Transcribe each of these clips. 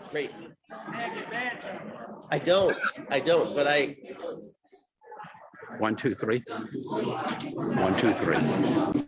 Great. I don't, but 1, 2, 3. 1, 2, 3.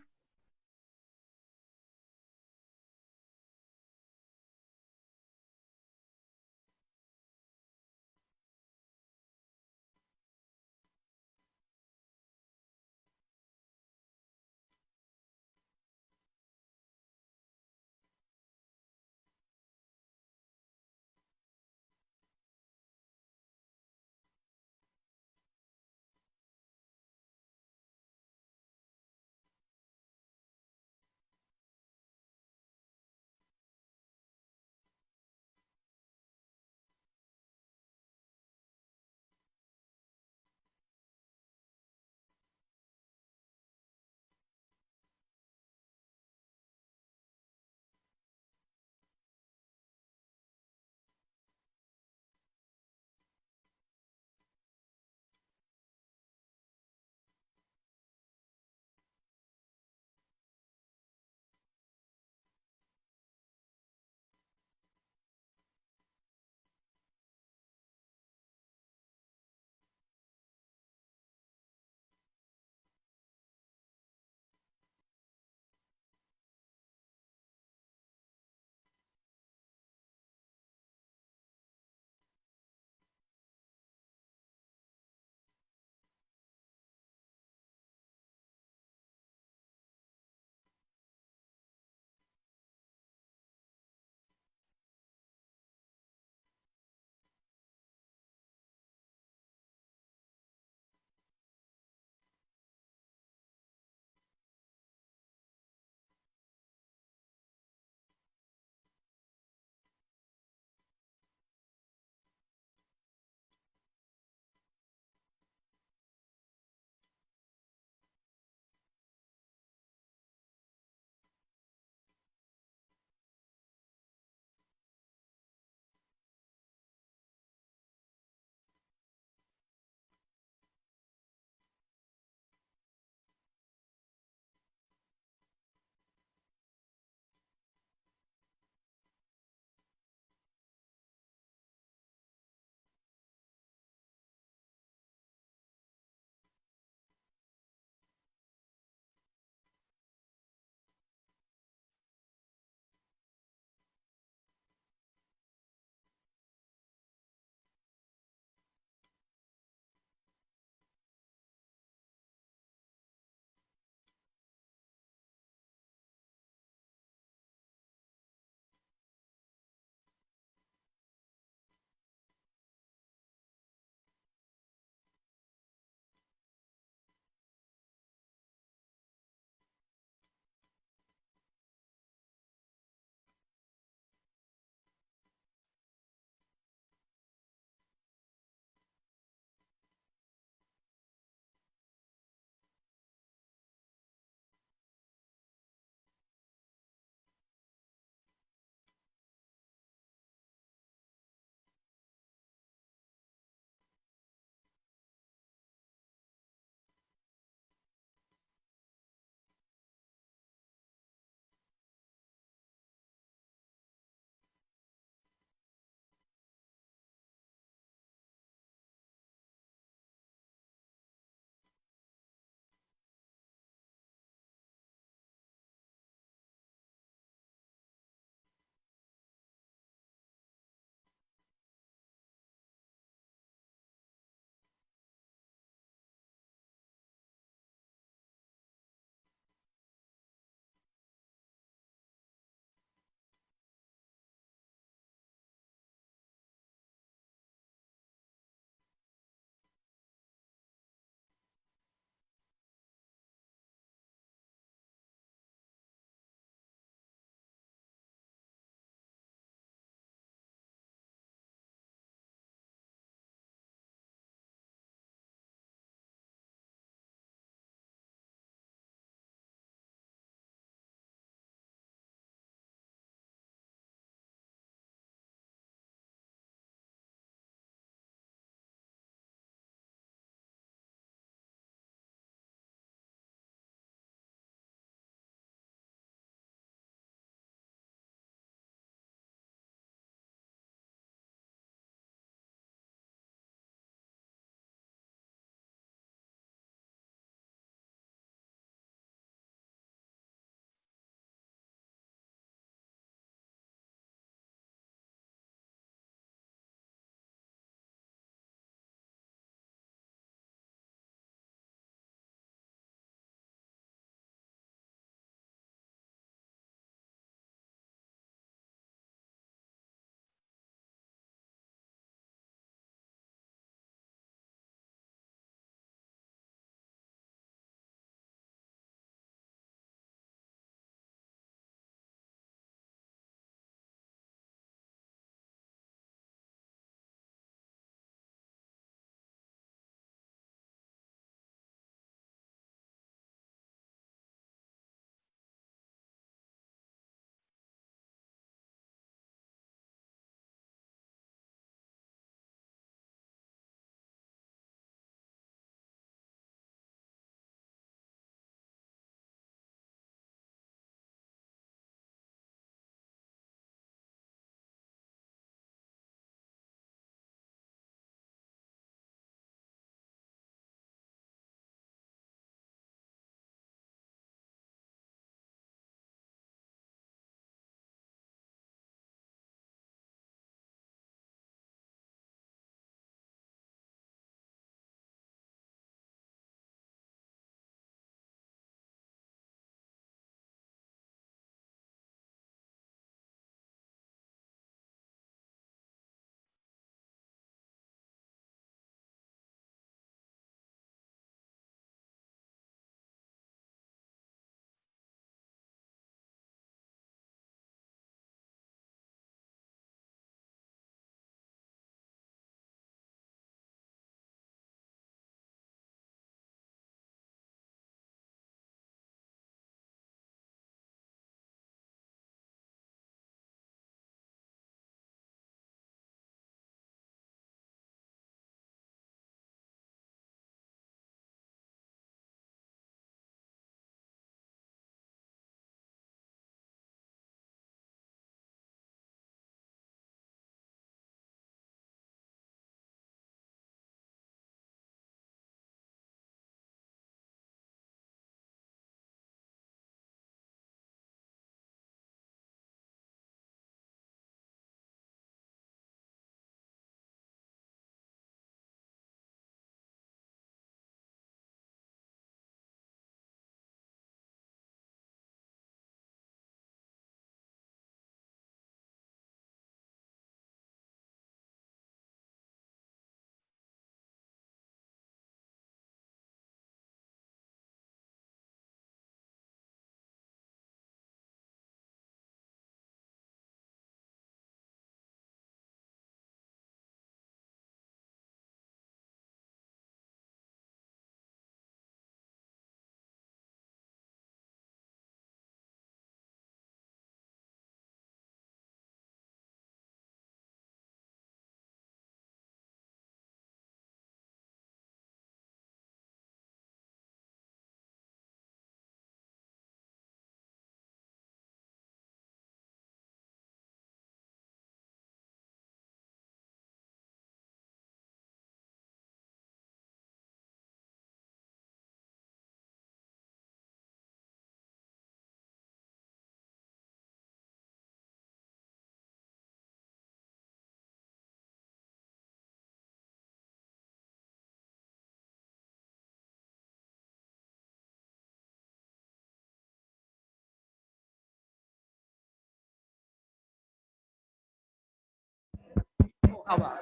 How about?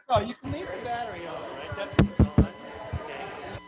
So you can leave the battery on, right? That's what it's on. Okay.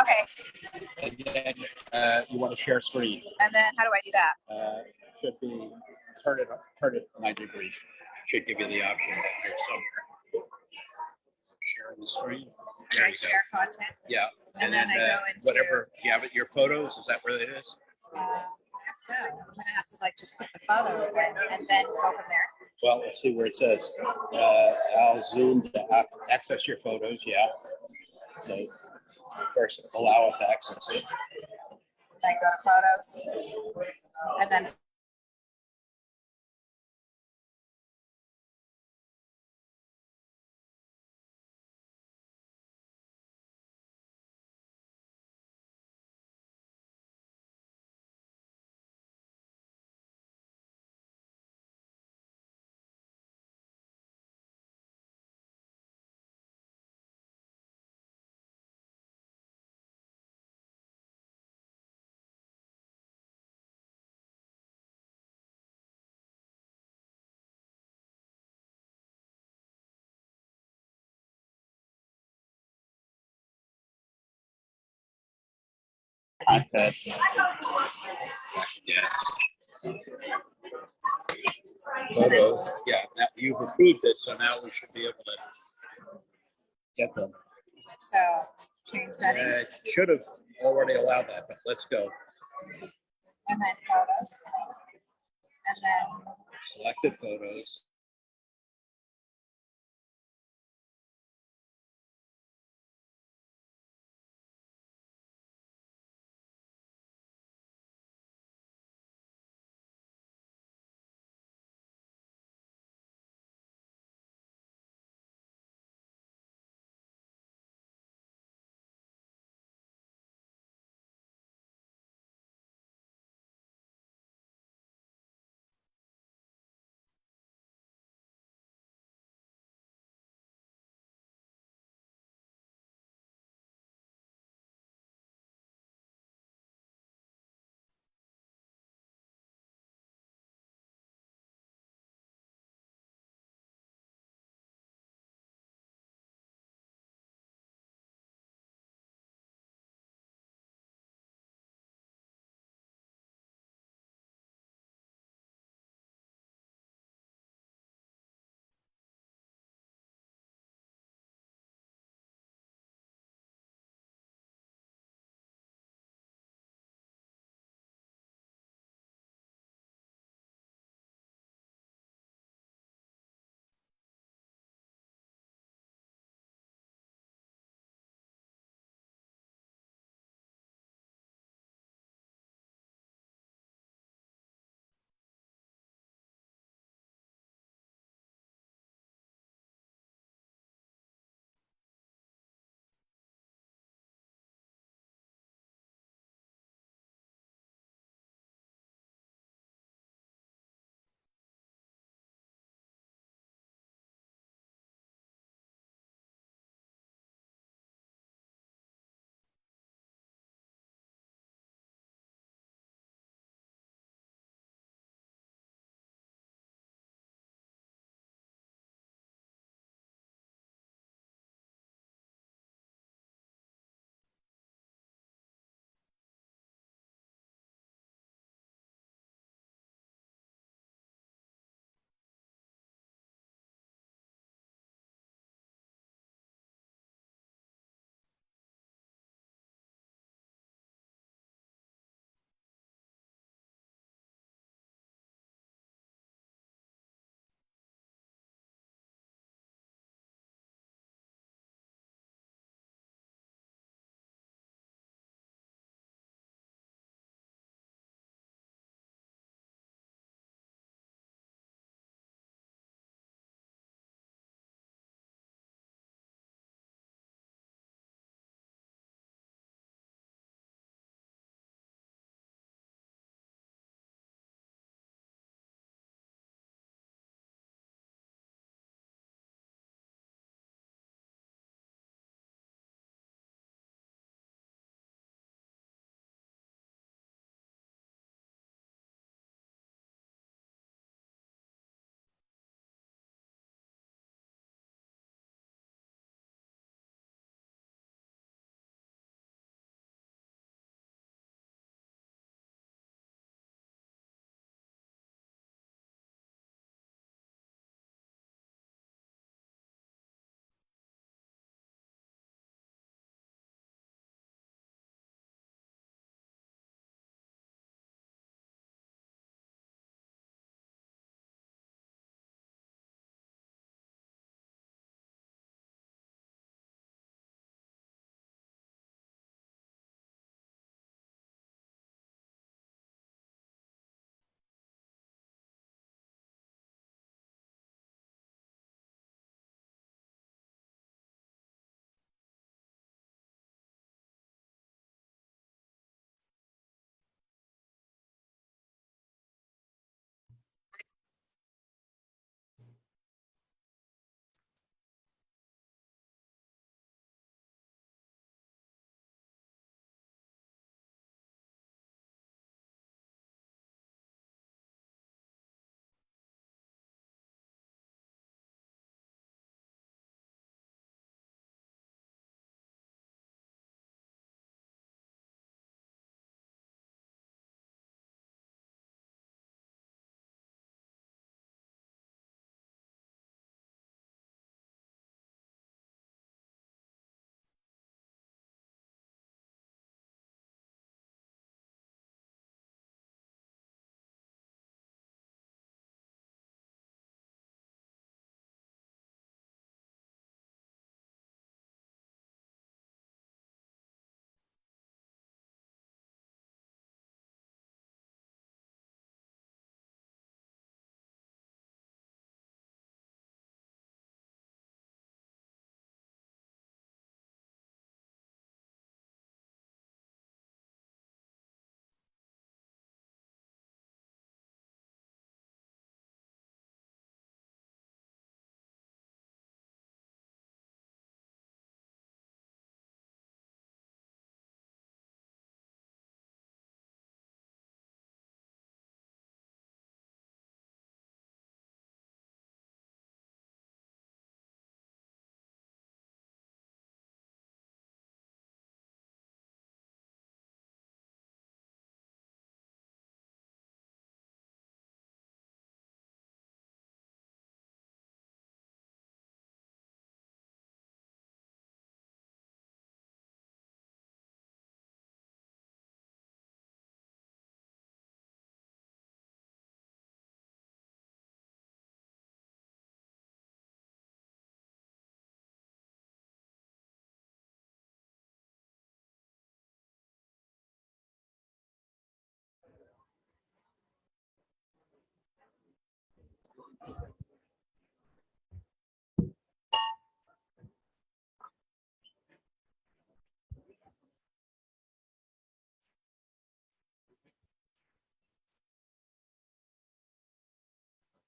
Okay, And then you want to share screen. and then how do I do that? Should be turn it 90 degrees. Should give you the option that you're somewhere. Sharing the screen. There I you go. share content. Yeah. And then I go into whatever. Yeah, but your photos, is that where it is? I guess so. I'm gonna have to like just put the photos in and then go from there. Well, let's see where it says. I'll zoom to access your photos. Yeah. So first, allow it to access it. Then go to photos, and then Content. Yeah. Photos. Yeah. Now you've approved it, so now we should be able to get them. so change settings, It should have already allowed that, but let's go. and then photos, and then Selected photos.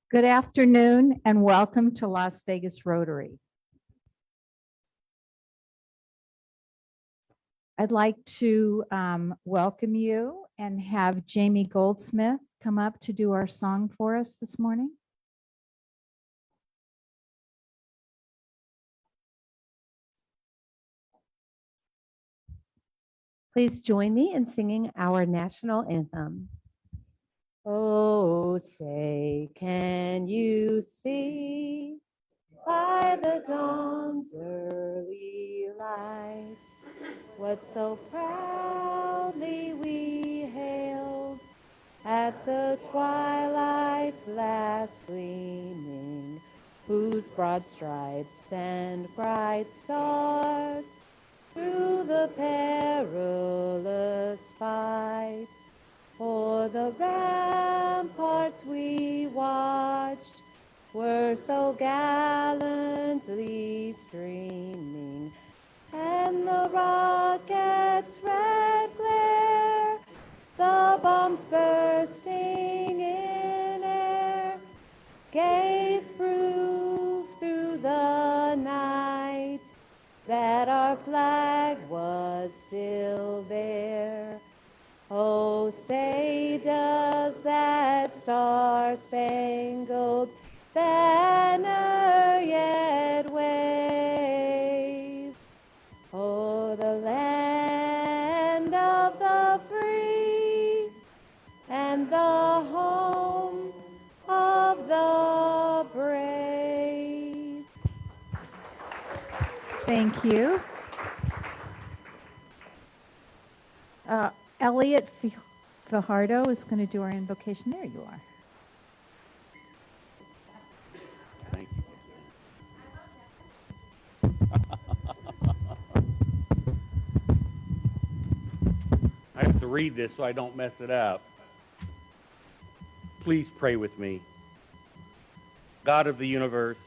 Good afternoon and welcome to Las Vegas Rotary. I'd like to welcome you and have Jamie Goldsmith come up to do our song for us this morning. Please join me in singing our national anthem. Oh, say, can you see by the dawn's early light what so proudly we hailed at the twilight's last gleaming, whose broad stripes and bright stars through the perilous fight o'er the ramparts we watched were so gallantly streaming, and the rocket's red glare, the bombs bursting in air, gave proof through the night that our flag was still there. Oh, say does that star-spangled banner yet wave o'er the land of the free and the home of the brave? Thank you. Elliot Fajardo is going to do our invocation. There you are. Thank you. I have to read this so I don't mess it up. Please pray with me. God of the universe,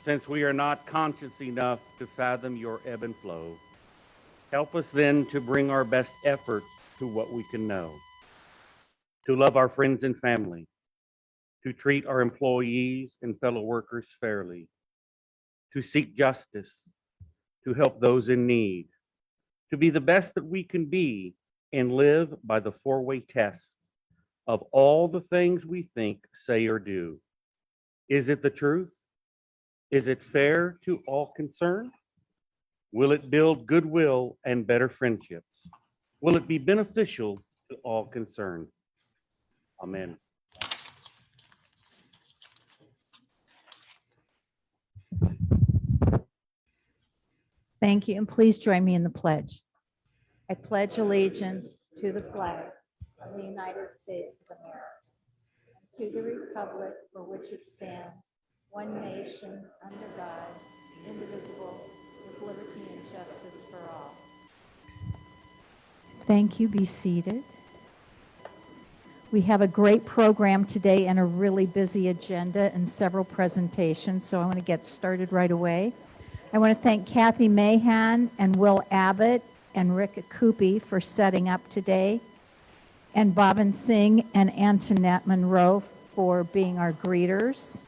since we are not conscious enough to fathom your ebb and flow, help us then to bring our best efforts to what we can know, to love our friends and family, to treat our employees and fellow workers fairly, to seek justice, to help those in need, to be the best that we can be and live by the four-way test of all the things we think, say, or do. Is it the truth? Is it fair to all concerned? Will it build goodwill and better friendships? Will it be beneficial to all concerned? Amen. Thank you. And please join me in the pledge. I pledge allegiance to the flag of the United States of America, and to the republic for which it stands, one nation, under God, indivisible, with liberty and justice for all. Thank you. Be seated. We have a great program today and a really busy agenda and several presentations, so I want to get started right away. I want to thank Kathy Mahan and Will Abbott and Rick Akupi for setting up today, and Bhavin Singh and Antoinette Monroe for being our greeters.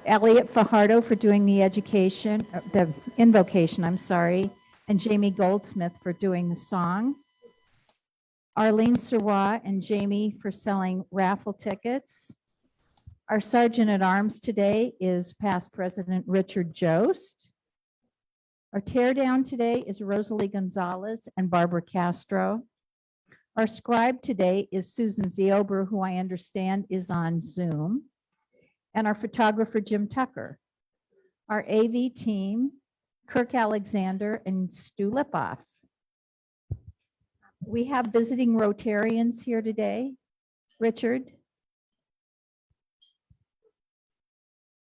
Elliot Fajardo for doing the invocation, and Jamie Goldsmith for doing the song. Arlene Surwa and Jamie for selling raffle tickets. Our Sergeant at Arms today is past President Richard Jost. Our teardown today is Rosalie Gonzalez and Barbara Castro. Our scribe today is Susan Ziober, who I understand is on Zoom, and our photographer, Jim Tucker. Our AV team, Kirk Alexander and Stu Lipoff. We have visiting Rotarians here today. Richard,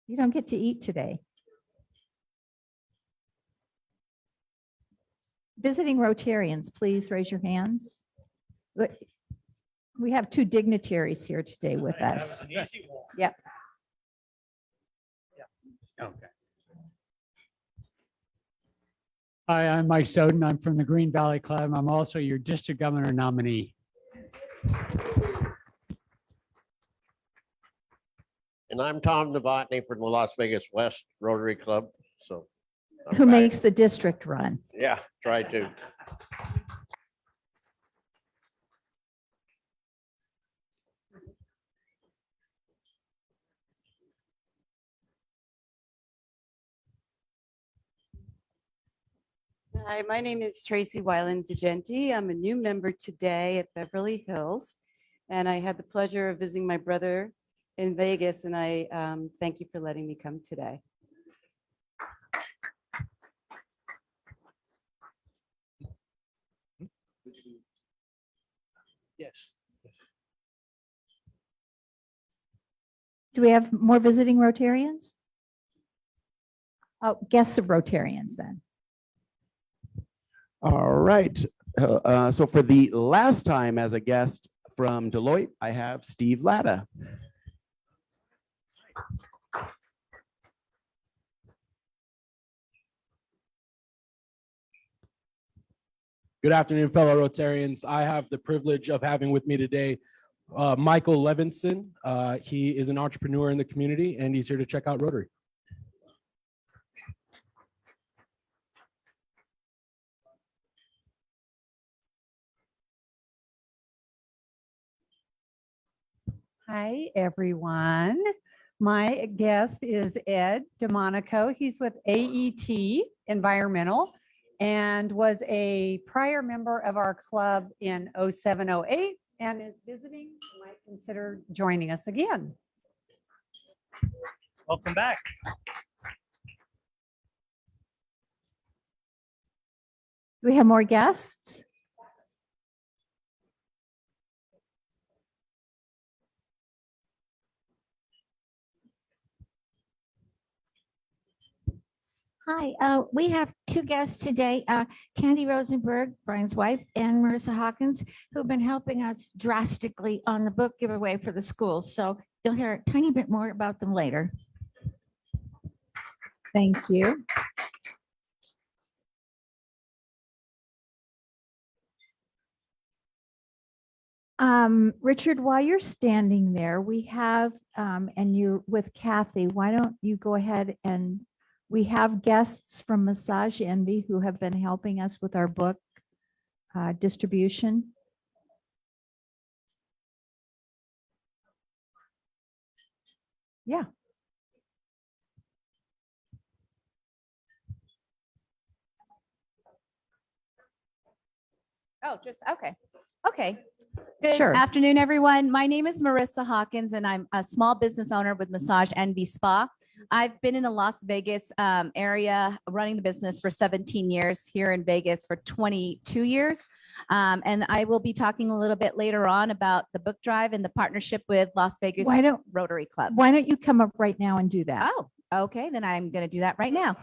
you don't get to eat today. Visiting Rotarians, please raise your hands. We have two dignitaries here today with us. Yep. Okay. Hi, I'm Mike Soden. I'm from the Green Valley Club. I'm also your district governor nominee. And I'm Tom Novotny from the Las Vegas West Rotary Club. So I'm Who back. makes the district run? Yeah, try to. Hi, my name is Tracy Weiland DeGenti. I'm a new member today at Beverly Hills, and I had the pleasure of visiting my brother in Vegas, and I thank you for letting me come today. Yes. Do we have more visiting Rotarians? Oh, guests of Rotarians then. All right. So for the last time as a guest from Deloitte, I have Steve Latta. Good afternoon, fellow Rotarians. I have the privilege of having with me today Michael Levinson. He is an entrepreneur in the community, and he's here to check out Rotary. Hi, everyone. My guest is Ed DeMonico. He's with AET Environmental and was a prior member of our club in 0708 and is visiting. Might consider joining us again. Welcome back. Do we have more guests? Hi, we have two guests today, Candy Rosenberg, Brian's wife, and Marissa Hawkins, who have been helping us drastically on the book giveaway for the schools. So you'll hear a tiny bit more about them later. Thank you. Richard, while you're standing there, we have, and you're with Kathy, why don't you go ahead and we have guests from Massage Envy who have been helping us with our book distribution. Yeah. Oh, just, okay. Okay. Good Sure. afternoon, everyone. My name is Marissa Hawkins, and I'm a small business owner with Massage Envy Spa. I've been in the Las Vegas area running the business for 17 years, here in Vegas for 22 years. And I will be talking a little bit later on about the book drive and the partnership with Las Vegas Rotary Club. Why don't you come up right now and do that? Oh, okay. Then I'm going to do that right now.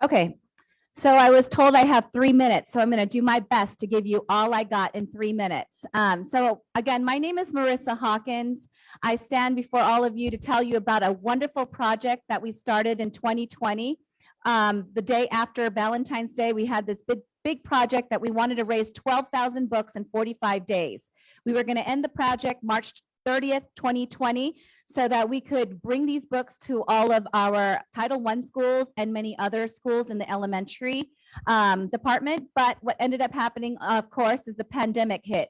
Okay, so I was told I have 3 minutes, so I'm going to do my best to give you all I got in 3 minutes. So again, my name is Marissa Hawkins. I stand before all of you to tell you about a wonderful project that we started in 2020. The day after Valentine's Day, we had this big project that we wanted to raise 12,000 books in 45 days. We were going to end the project March 30th, 2020, so that we could bring these books to all of our Title I schools and many other schools in the elementary department. But what ended up happening, of course, is the pandemic hit.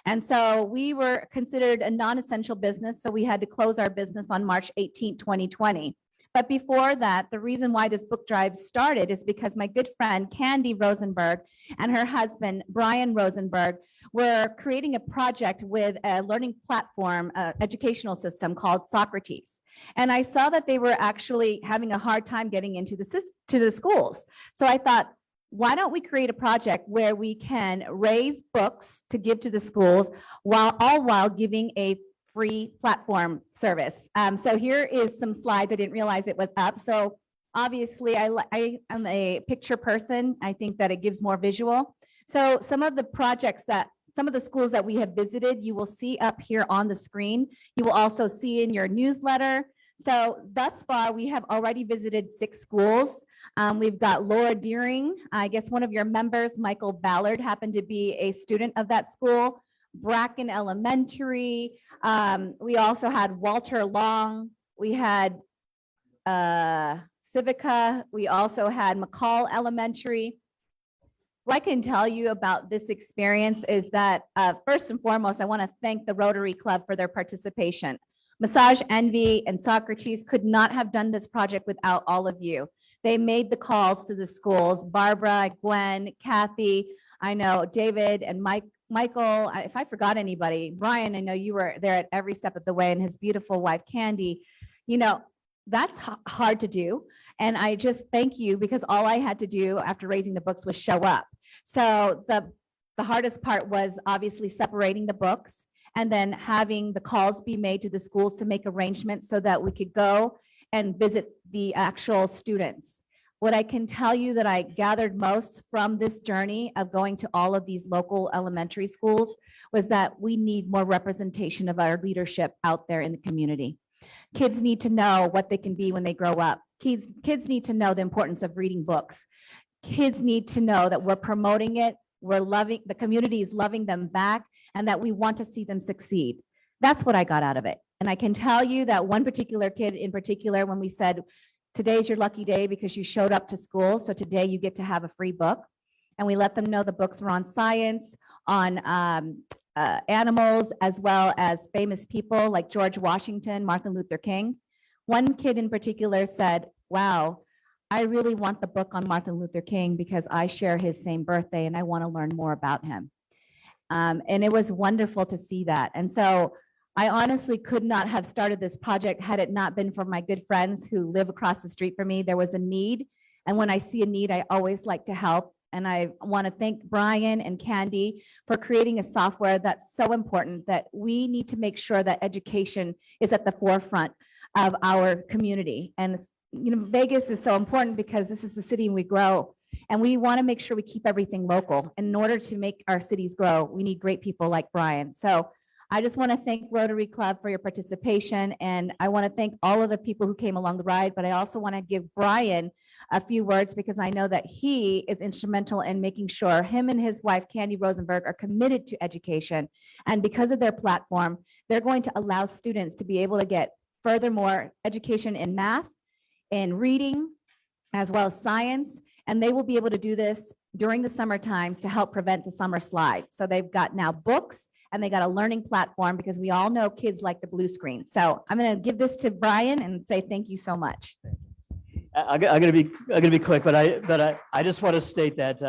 And so we were considered a non-essential business, so we had to close our business on March 18, 2020. But before that, the reason why this book drive started is because my good friend Candy Rosenberg and her husband Brian Rosenberg were creating a project with a learning platform, educational system called Socrates. And I saw that they were actually having a hard time getting into the schools. So I thought, why don't we create a project where we can raise books to give to the schools while giving a free platform service. So here is some slides. I didn't realize it was up. So obviously I am a picture person. I think that it gives more visual. So some of the projects that some of the schools that we have visited, you will see up here on the screen. You will also see in your newsletter. So thus far, we have already visited 6 schools. We've got Laura Deering, I guess one of your members, Michael Ballard, happened to be a student of that school. Bracken Elementary. We also had Walter Long. We had Civica. We also had McCall Elementary. What I can tell you about this experience is that first and foremost, I want to thank the Rotary Club for their participation. Massage Envy and Socrates could not have done this project without all of you. They made the calls to the schools, Barbara, Gwen, Kathy, I know David and Michael, if I forgot anybody, Brian, I know you were there at every step of the way, and his beautiful wife, Candy. You know, that's hard to do. And I just thank you, because all I had to do after raising the books was show up. So the hardest part was obviously separating the books and then having the calls be made to the schools to make arrangements so that we could go and visit the actual students. What I can tell you that I gathered most from this journey of going to all of these local elementary schools was that we need more representation of our leadership out there in the community. Kids need to know what they can be when they grow up. Kids need to know the importance of reading books. Kids need to know that we're promoting it, we're loving, the community is loving them back, and that we want to see them succeed. That's what I got out of it. And I can tell you that one particular kid in particular, when we said, today's your lucky day because you showed up to school, so today you get to have a free book. And we let them know the books were on science, on animals, as well as famous people like George Washington, Martin Luther King. One kid in particular said, wow, I really want the book on Martin Luther King because I share his same birthday and I want to learn more about him. And it was wonderful to see that. And so I honestly could not have started this project had it not been for my good friends who live across the street from me. There was a need. And when I see a need, I always like to help. And I want to thank Brian and Candy for creating a software that's so important, that we need to make sure that education is at the forefront of our community. And you know, Vegas is so important because this is the city we grow. And we want to make sure we keep everything local. In order to make our cities grow, we need great people like Brian. So I just want to thank Rotary Club for your participation. And I want to thank all of the people who came along the ride, but I also want to give Brian a few words because I know that he is instrumental in making sure him and his wife, Candy Rosenberg, are committed to education. And because of their platform, they're going to allow students to be able to get furthermore education in math, in reading, as well as science. And they will be able to do this during the summer times to help prevent the summer slide. So they've got now books and they got a learning platform because we all know kids like the blue screen. So I'm going to give this to Brian and say thank you so much. I'm gonna be quick, but I just want to state that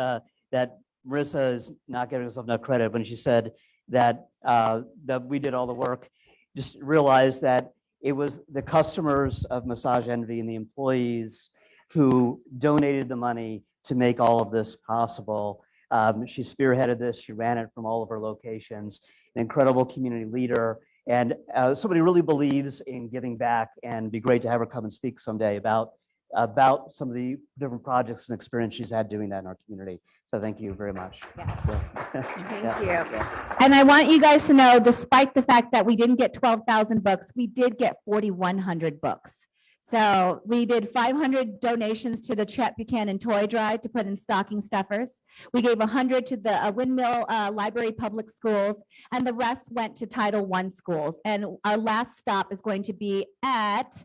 that Marissa is not giving herself enough credit when she said that that we did all the work. Just realize that it was the customers of Massage Envy and the employees who donated the money to make all of this possible. She spearheaded this. She ran it from all of her locations. An incredible community leader, and somebody who really believes in giving back. And it'd be great to have her come and speak someday about some of the different projects and experience she's had doing that in our community. So thank you very much. Yes. Thank you. And I want you guys to know, despite the fact that we didn't get 12,000 books, we did get 4,100 books. So we did 500 donations to the Chet Buchanan Toy Drive to put in stocking stuffers. We gave 100 to the Windmill Library Public Schools, and the rest went to Title I schools. And our last stop is going to be at,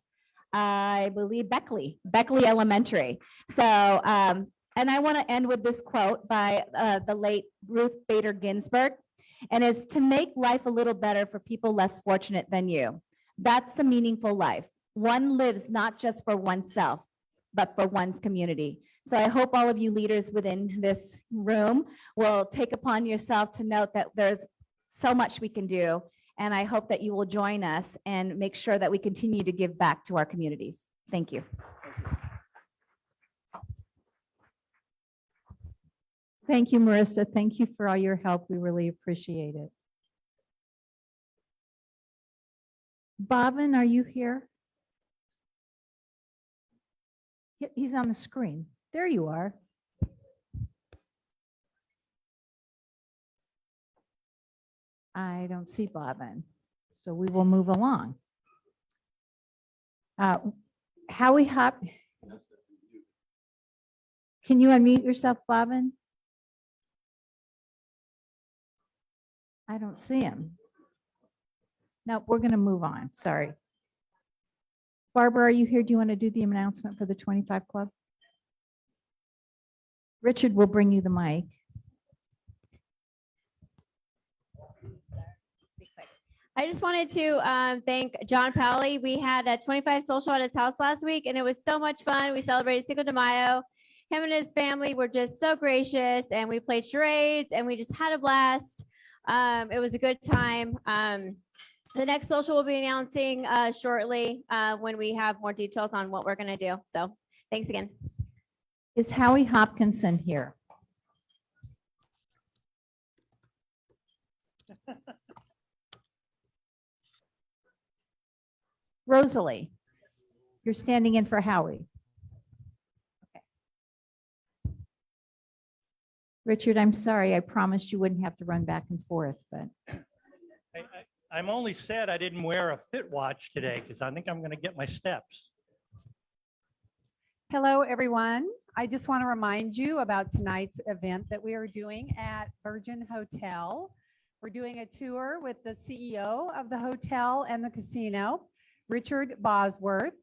I believe, Beckley Elementary. So, and I want to end with this quote by the late Ruth Bader Ginsburg, and it's to make life a little better for people less fortunate than you. That's a meaningful life. One lives not just for oneself, but for one's community. So I hope all of you leaders within this room will take upon yourself to note that there's so much we can do. And I hope that you will join us and make sure that we continue to give back to our communities. Thank you. Thank you, Marissa. Thank you for all your help. We really appreciate it. Bobbin, are you here? He's on the screen. There you are. I don't see Bobbin. So we will move along. Howie Hop. Can you unmute yourself, Bobbin? I don't see him. No, we're going to move on. Sorry. Barbara, are you here? Do you want to do the announcement for the 25 Club? Richard will bring you the mic. I just wanted to thank John Powley. We had a 25 social at his house last week, and it was so much fun. We celebrated Cinco de Mayo. Him and his family were just so gracious, and we played charades, and we just had a blast. It was a good time. The next social we'll be announcing shortly when we have more details on what we're going to do. So thanks again. Is Howie Hopkinson here? Rosalie, you're standing in for Howie. Okay. Richard, I'm sorry. I promised you wouldn't have to run back and forth, but I'm only sad I didn't wear a fit watch today because I think I'm going to get my steps. Hello, everyone. I just want to remind you about tonight's event that we are doing at Virgin Hotel. We're doing a tour with the CEO of the hotel and the casino, Richard Bosworth.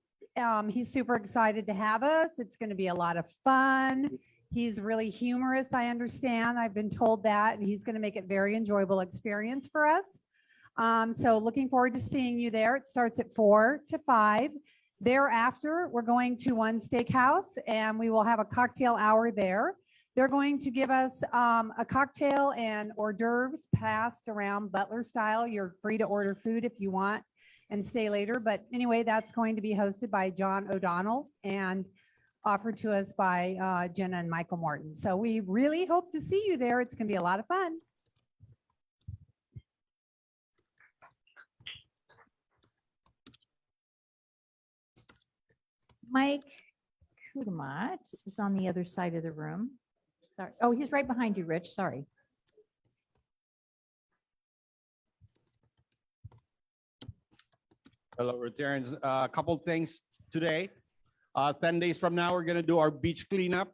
He's super excited to have us. It's going to be a lot of fun. He's really humorous, I understand. I've been told that, and he's going to make it a very enjoyable experience for us. So looking forward to seeing you there. It starts at 4 to 5. Thereafter, we're going to One Steakhouse, and we will have a cocktail hour there. They're going to give us a cocktail and hors d'oeuvres passed around Butler style. You're free to order food if you want and stay later. But anyway, that's going to be hosted by John O'Donnell and offered to us by Jenna and Michael Morton. So we really hope to see you there. It's going to be a lot of fun. Mike Kudamat is on the other side of the room. Sorry. Oh, he's right behind you, Rich. Sorry. Hello, Rotarians. A couple things today. 10 days from now, we're going to do our beach cleanup.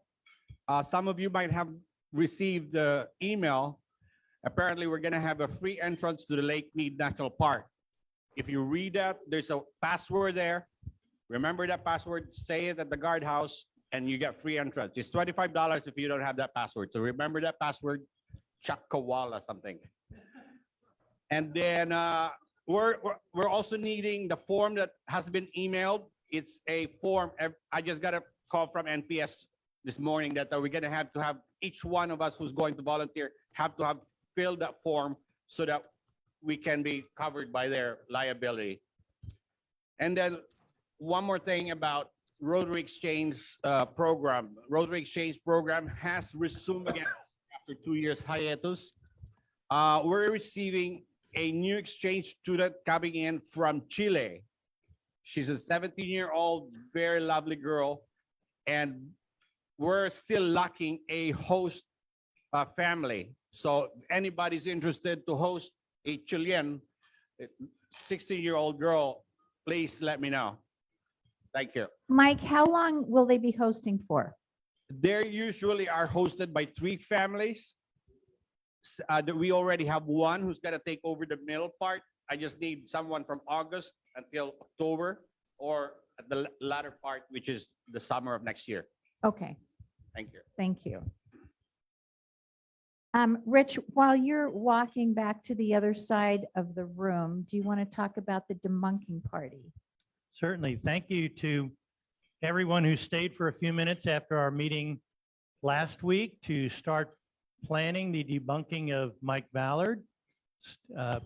Some of you might have received the email. Apparently, we're going to have a free entrance to the Lake Mead National Park. If you read that, there's a password there. Remember that password, say it at the guardhouse, and you get free entrance. It's $25 if you don't have that password. So remember that password, Chakawala something. And then we're also needing the form that has been emailed. It's a form. I just got a call from NPS this morning that we're going to have each one of us who's going to volunteer have to have filled that form so that we can be covered by their liability. And then one more thing about Rotary Exchange program. Rotary Exchange program has resumed again after 2 years hiatus. We're receiving a new exchange student coming in from Chile. She's a 17-year-old, very lovely girl. And we're still lacking a host family. So anybody's interested to host a Chilean 16-year-old girl, please let me know. Thank you. Mike, how long will they be hosting for? They usually are hosted by 3 families. We already have one who's going to take over the middle part. I just need someone from August until October, or at the latter part, which is the summer of next year. Okay. Thank you. Thank you. Rich, while you're walking back to the other side of the room, do you want to talk about the debunking party? Certainly. Thank you to everyone who stayed for a few minutes after our meeting last week to start planning the debunking of Mike Ballard's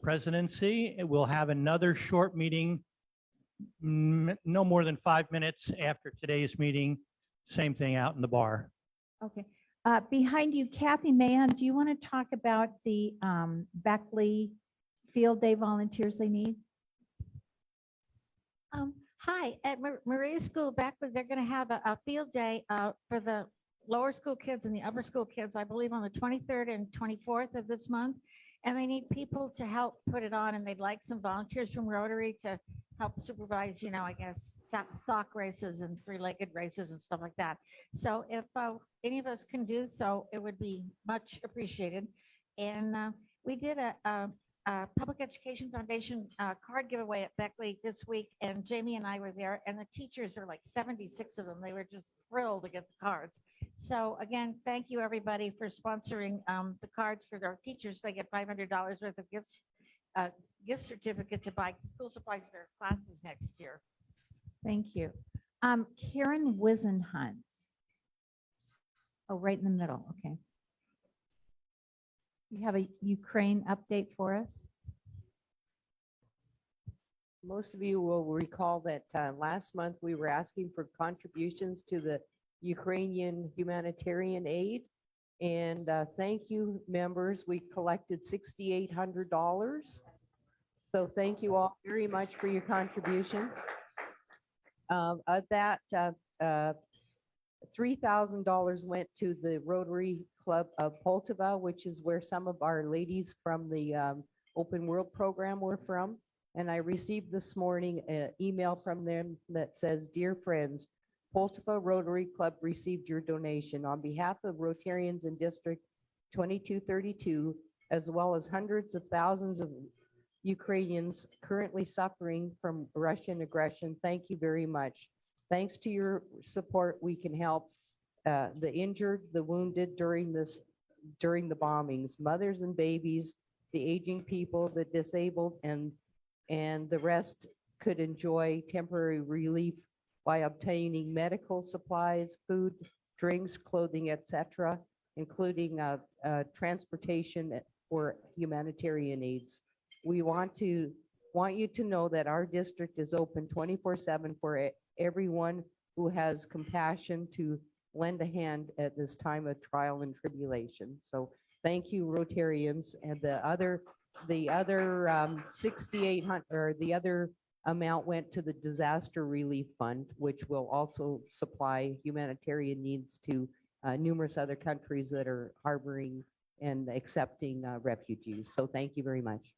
presidency. We'll have another short meeting, no more than 5 minutes after today's meeting. Same thing out in the bar. Okay. Behind you, Kathy Mahan, do you want to talk about the Beckley Field Day volunteers they need? Hi, at Maria School, Beckley, they're going to have a field day for the lower school kids and the upper school kids, I believe on the 23rd and 24th of this month. and they need people to help put it on, and they'd like some volunteers from Rotary to help supervise, I guess, sock races and three-legged races and stuff like that. So if any of us can do so, it would be much appreciated. And we did a Public Education Foundation card giveaway at Beckley this week, and Jamie and I were there, and the teachers are like 76 of them. They were just thrilled to get the cards. So again, thank you everybody for sponsoring the cards for their teachers. They get $500 worth of gifts, gift certificate to buy school supplies for their classes next year. Thank you. Karen Wisenhunt. Oh, right in the middle. Okay. You have a Ukraine update for us? Most of you will recall that last month we were asking for contributions to the Ukrainian humanitarian aid. And thank you, members. We collected $6,800. So thank you all very much for your contribution. Of that, $3,000 went to the Rotary Club of Poltava, which is where some of our ladies from the Open World program were from. And I received this morning an email from them that says, "Dear friends, Poltava Rotary Club received your donation on behalf of Rotarians in District 2232, as well as hundreds of thousands of Ukrainians currently suffering from Russian aggression. Thank you very much. Thanks to your support, we can help the injured, the wounded during the bombings, mothers and babies, the aging people, the disabled, and the rest could enjoy temporary relief by obtaining medical supplies, food, drinks, clothing, etc., including transportation for humanitarian needs. We want you to know that our district is open 24/7 for everyone who has compassion to lend a hand at this time of trial and tribulation. So thank you, Rotarians. And the other 6,800, or the other amount went to the Disaster Relief Fund, which will also supply humanitarian needs to numerous other countries that are harboring and accepting refugees. So thank you very much.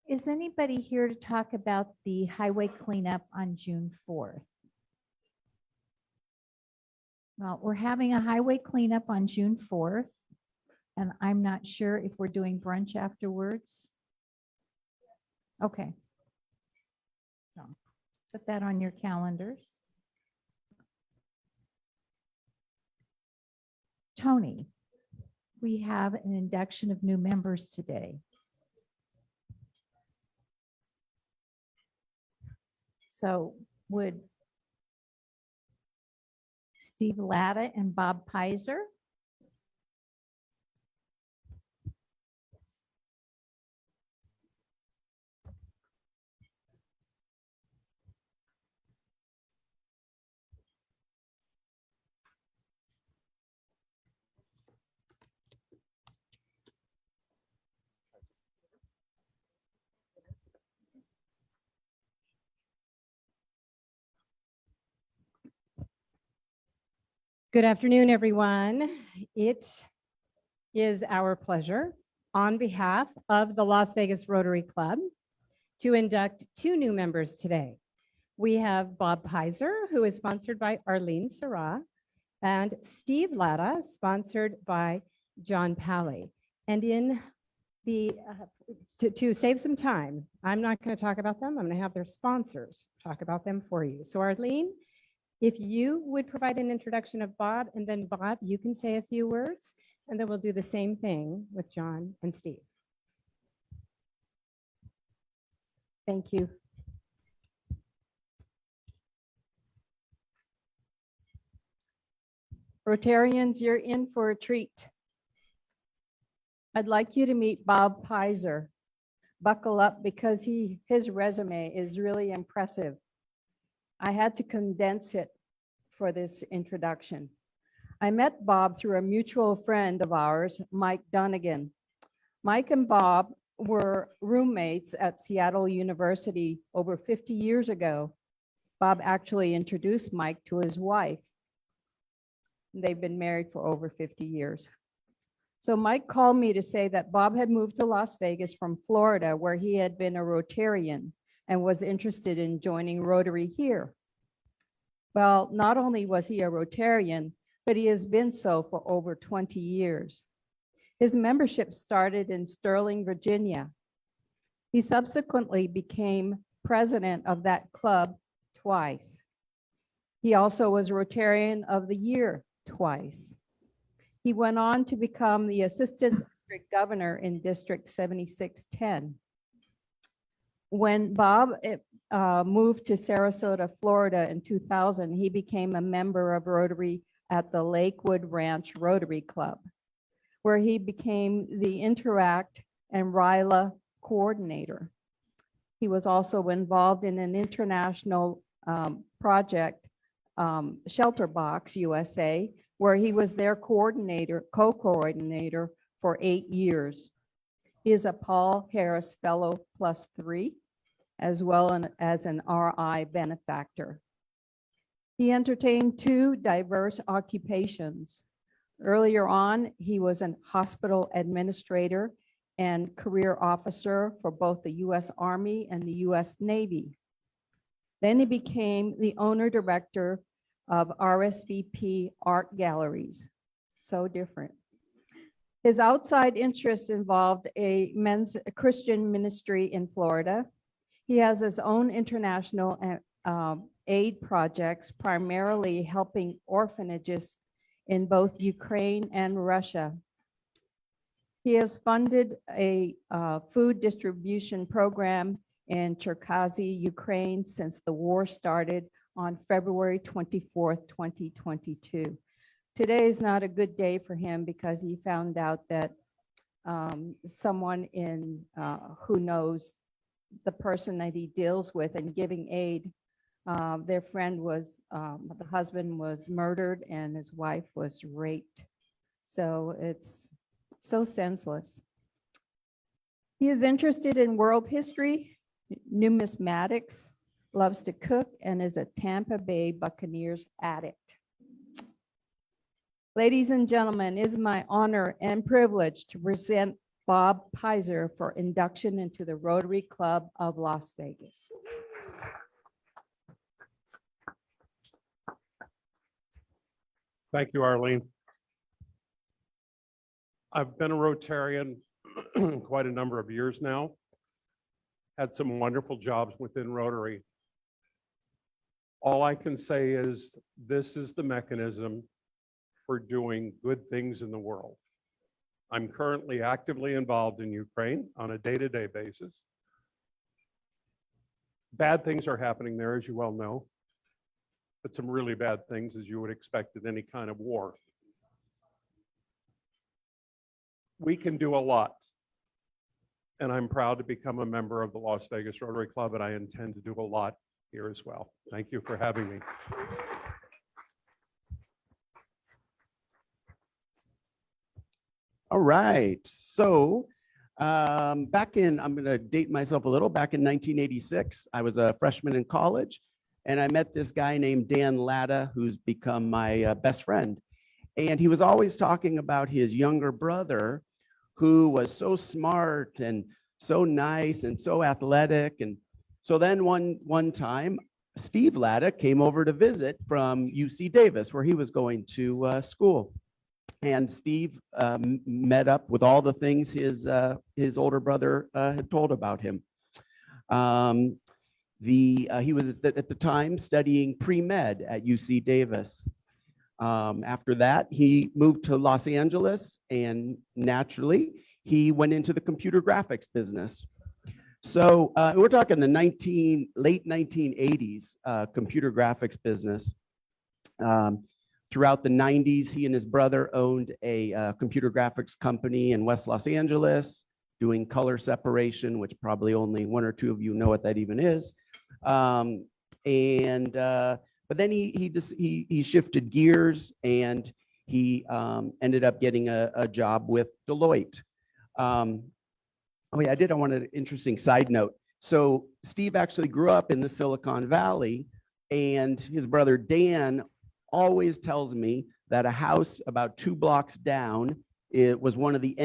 Is anybody here to talk about the highway cleanup on June 4th? Well, we're having a highway cleanup on June 4th, and I'm not sure if we're doing brunch afterwards. Okay. So put that on your calendars. Tony, we have an induction of new members today. So would Steve Latta and Bob Pizer? Good afternoon, everyone. It is our pleasure on behalf of the Las Vegas Rotary Club to induct two new members today. We have Bob Pizer, who is sponsored by Arlene Sarah, and Steve Latta, sponsored by John Pally. And in the to save some time, I'm not going to talk about them. I'm going to have their sponsors talk about them for you. So Arlene, if you would provide an introduction of Bob, and then Bob, you can say a few words, and then we'll do the same thing with John and Steve. Thank you. Rotarians, you're in for a treat. I'd like you to meet Bob Pizer. Buckle up because his resume is really impressive. I had to condense it for this introduction. I met Bob through a mutual friend of ours, Mike Dunnigan. Mike and Bob were roommates at Seattle University over 50 years ago. Bob actually introduced Mike to his wife. They've been married for over 50 years. So Mike called me to say that Bob had moved to Las Vegas from Florida, where he had been a Rotarian and was interested in joining Rotary here. Well, not only was he a Rotarian, but he has been so for over 20 years. His membership started in Sterling, Virginia. He subsequently became president of that club twice. He also was Rotarian of the Year twice. He went on to become the assistant district governor in District 7610. When Bob moved to Sarasota, Florida in 2000, he became a member of Rotary at the Lakewood Ranch Rotary Club, where he became the Interact and RILA coordinator. He was also involved in an international project, Shelter Box USA, where he was their co-coordinator for 8 years. He is a Paul Harris Fellow +3, as well as an RI benefactor. He entertained 2 diverse occupations. Earlier on, he was a hospital administrator and career officer for both the U.S. Army and the U.S. Navy. Then he became the owner-director of RSVP Art Galleries. So different. His outside interests involved a men's Christian ministry in Florida. He has his own international aid projects, primarily helping orphanages in both Ukraine and Russia. He has funded a food distribution program in Cherkasy, Ukraine, since the war started on February 24th, 2022. Today is not a good day for him because he found out that someone who knows the person that he deals with and giving aid, their friend was, the husband was murdered and his wife was raped. So it's so senseless. He is interested in world history, numismatics, loves to cook, and is a Tampa Bay Buccaneers addict. Ladies and gentlemen, it is my honor and privilege to present Bob Pizer for induction into the Rotary Club of Las Vegas. Thank you, Arlene. I've been a Rotarian quite a number of years now. Had some wonderful jobs within Rotary. All I can say is this is the mechanism for doing good things in the world. I'm currently actively involved in Ukraine on a day-to-day basis. Bad things are happening there, as you well know, but some really bad things, as you would expect in any kind of war. We can do a lot, and I'm proud to become a member of the Las Vegas Rotary Club, and I intend to do a lot here as well. Thank you for having me. All right, so back in, I'm gonna date myself a little, back in 1986, I was a freshman in college, and I met this guy named Dan Latta, who's become my best friend. And he was always talking about his younger brother, who was so smart and so nice and so athletic. And so then one time, Steve Latta came over to visit from UC Davis, where he was going to school. And Steve met up with all the things his older brother had told about him. He was at the time studying pre-med at UC Davis. After that, he moved to Los Angeles, and naturally, he went into the computer graphics business. So we're talking the late 1980s computer graphics business. Throughout the 90s, he and his brother owned a computer graphics company in West Los Angeles, doing color separation, which probably only 1 or 2 of you know what that even is. But then he shifted gears, and he ended up getting a job with Deloitte. Oh yeah, I want an interesting side note. So Steve actually grew up in the Silicon Valley, And his brother Dan always tells me that a house about 2 blocks down, it was one of the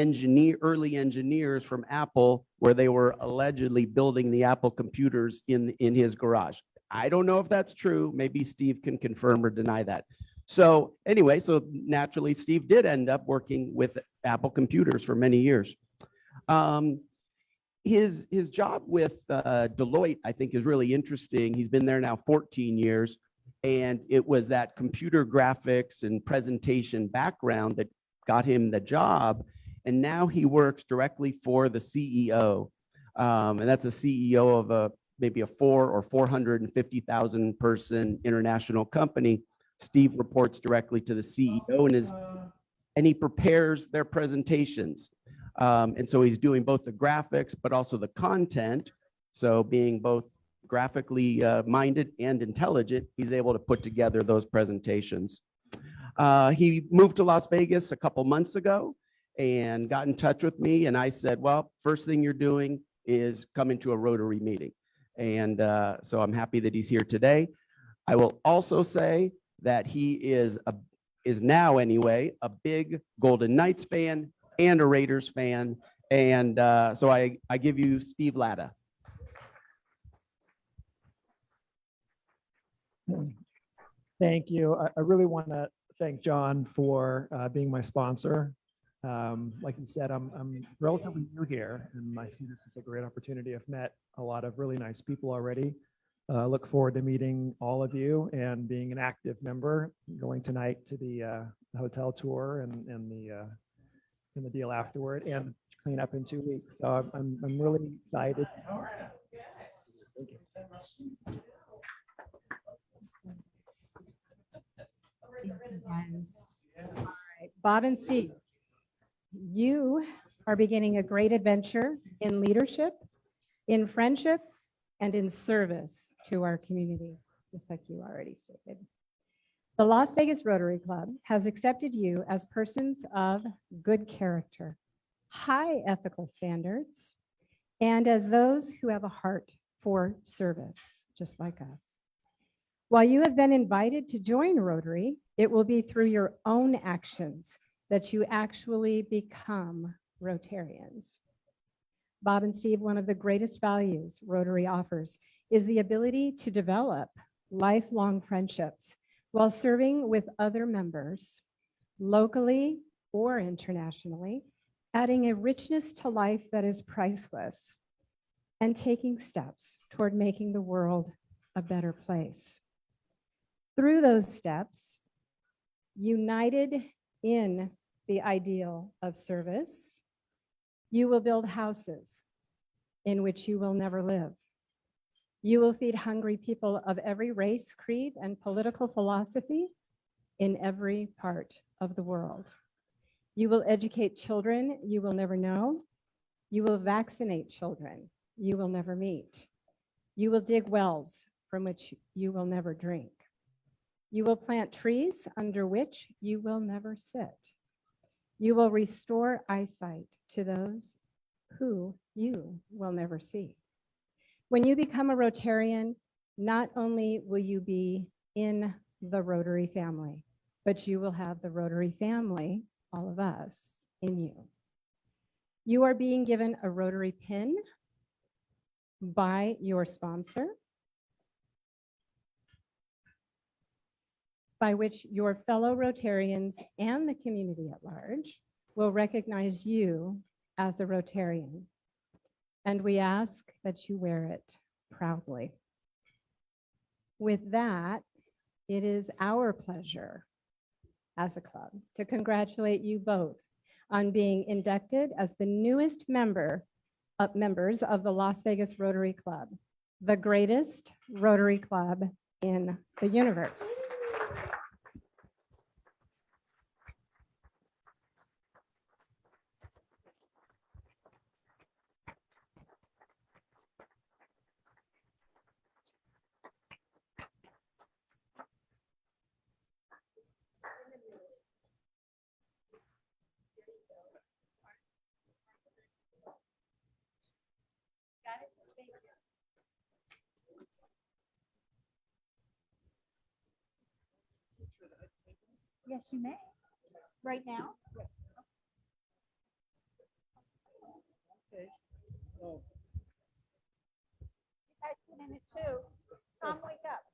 early engineers from Apple, where they were allegedly building the Apple computers in his garage. I don't know if that's true. Maybe Steve can confirm or deny that. So anyway, so naturally, Steve did end up working with Apple computers for many years. His job with Deloitte, I think, is really interesting. He's been there now 14 years, and it was that computer graphics and presentation background that got him the job. And now he works directly for the CEO, and that's a CEO of maybe a 450,000 person international company. Steve reports directly to the CEO and he prepares their presentations. And so he's doing both the graphics, but also the content. So being both graphically minded and intelligent, he's able to put together those presentations. He moved to Las Vegas a couple months ago and got in touch with me. And I said, well, first thing you're doing is coming to a Rotary meeting. And so I'm happy that he's here today. I will also say that he is now anyway, a big Golden Knights fan and a Raiders fan. And so I give you Steve Latta. Thank you. I really want to thank John for being my sponsor. Like you said, I'm relatively new here, and I see this as a great opportunity. I've met a lot of really nice people already. Look forward to meeting all of you and being an active member, going tonight to the hotel tour and the deal afterward, and clean up in 2 weeks. So I'm really excited. Thank you. All right, Bob and Steve, you are beginning a great adventure in leadership, in friendship, and in service to our community, just like you already stated. The Las Vegas Rotary Club has accepted you as persons of good character, high ethical standards, and as those who have a heart for service, just like us. While you have been invited to join Rotary, it will be through your own actions that you actually become Rotarians. Bob and Steve, one of the greatest values Rotary offers is the ability to develop lifelong friendships while serving with other members, locally or internationally, adding a richness to life that is priceless and taking steps toward making the world a better place. Through those steps, united in the ideal of service, you will build houses in which you will never live. You will feed hungry people of every race, creed, and political philosophy in every part of the world. You will educate children you will never know. You will vaccinate children you will never meet. You will dig wells from which you will never drink. You will plant trees under which you will never sit. You will restore eyesight to those who you will never see. When you become a Rotarian, not only will you be in the Rotary family, but you will have the Rotary family, all of us, in you. You are being given a Rotary pin by your sponsor, by which your fellow Rotarians and the community at large will recognize you as a Rotarian. And we ask that you wear it proudly. With that, it is our pleasure as a club to congratulate you both on being inducted as the newest members of the Las Vegas Rotary Club, the greatest Rotary Club in the universe. Yes, you may. Right now? You guys sit in it too. Tom, wake up.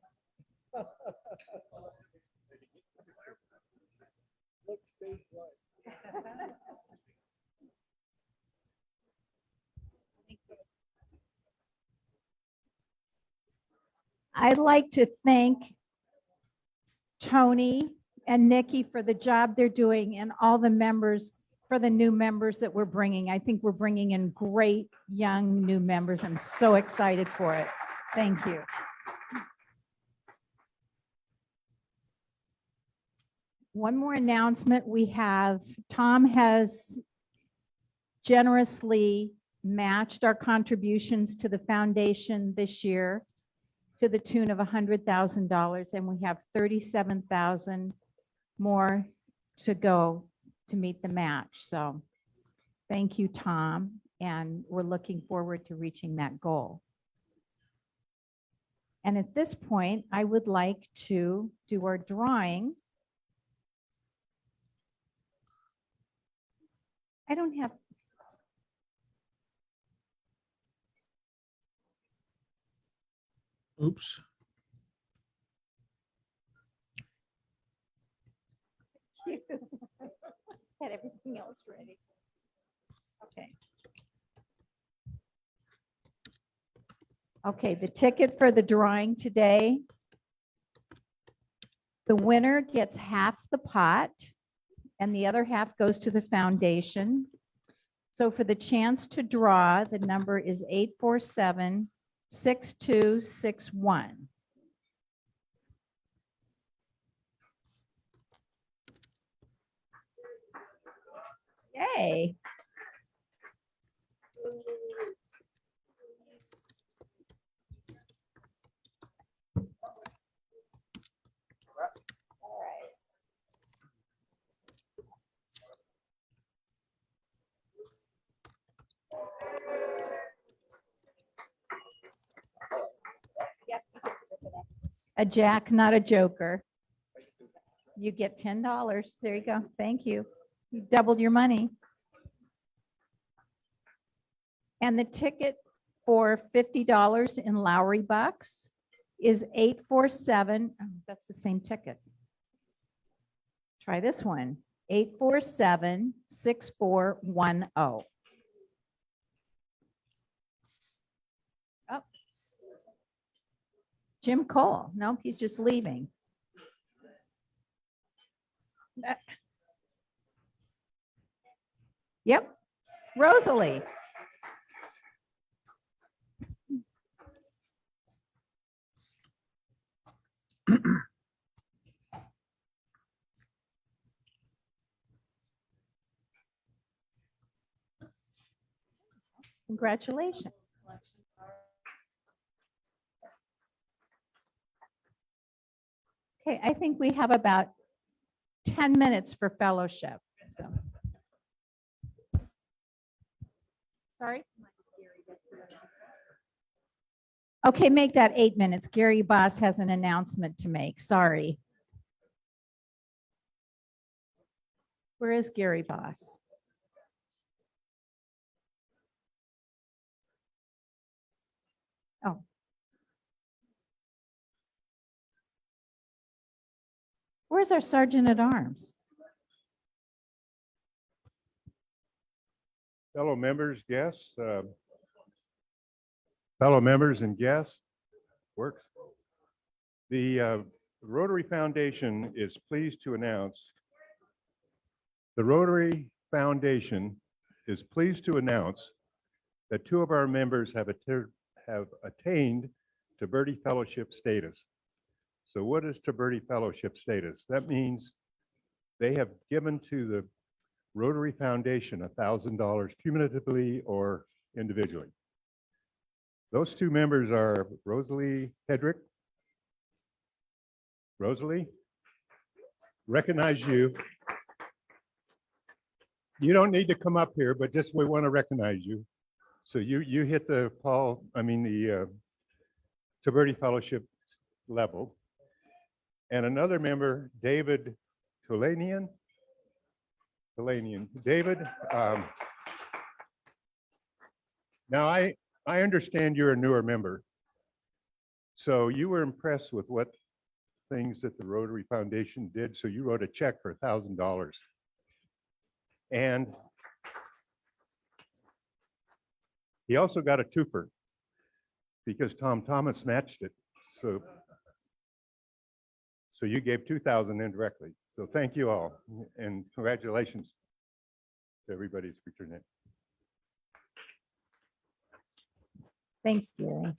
I'd like to thank Tony and Nikki for the job they're doing and all the members for the new members that we're bringing. I think we're bringing in great young new members. I'm so excited for it. Thank you. One more announcement we have. Tom has generously matched our contributions to the foundation this year to the tune of $100,000, and we have 37,000 more to go to meet the match. So thank you, Tom, and we're looking forward to reaching that goal. And at this point, I would like to do our drawing. I don't have. Oops. Had everything else ready. Okay. Okay, the ticket for the drawing today. The winner gets half the pot and the other half goes to the foundation. So for the chance to draw, the number is 847-6261. Yay. A jack, not a joker. You get $10. There you go. Thank you. You doubled your money. And the ticket for $50 in Lowry bucks is 847. Oh, that's the same ticket. Try this one. 847-6410. Oh. Jim Cole. Nope, he's just leaving. Yep. Rosalie. Congratulations. Okay, I think we have about 10 minutes for fellowship. So. Sorry? Okay, make that 8 minutes. Gary Boss has an announcement to make. Sorry. Where is Gary Boss? Oh. Where's our sergeant at arms? Fellow members, guests, fellow members and guests, works. The Rotary Foundation is pleased to announce that two of our members have attained Taberti Fellowship status. So what is Taberti Fellowship status? That means they have given to the Rotary Foundation $1,000 cumulatively or individually. Those two members are Rosalie Hedrick. Rosalie, recognize you. You don't need to come up here, but just we want to recognize you. So you hit the Taberti Fellowship level. And another member, David Tulanian. David. Now I understand you're a newer member. So you were impressed with what things that the Rotary Foundation did. So you wrote a check for $1,000. And he also got a twofer because Tom Thomas matched it. So you gave 2,000 indirectly. So thank you all, and congratulations to everybody's return it. Thanks, Gary.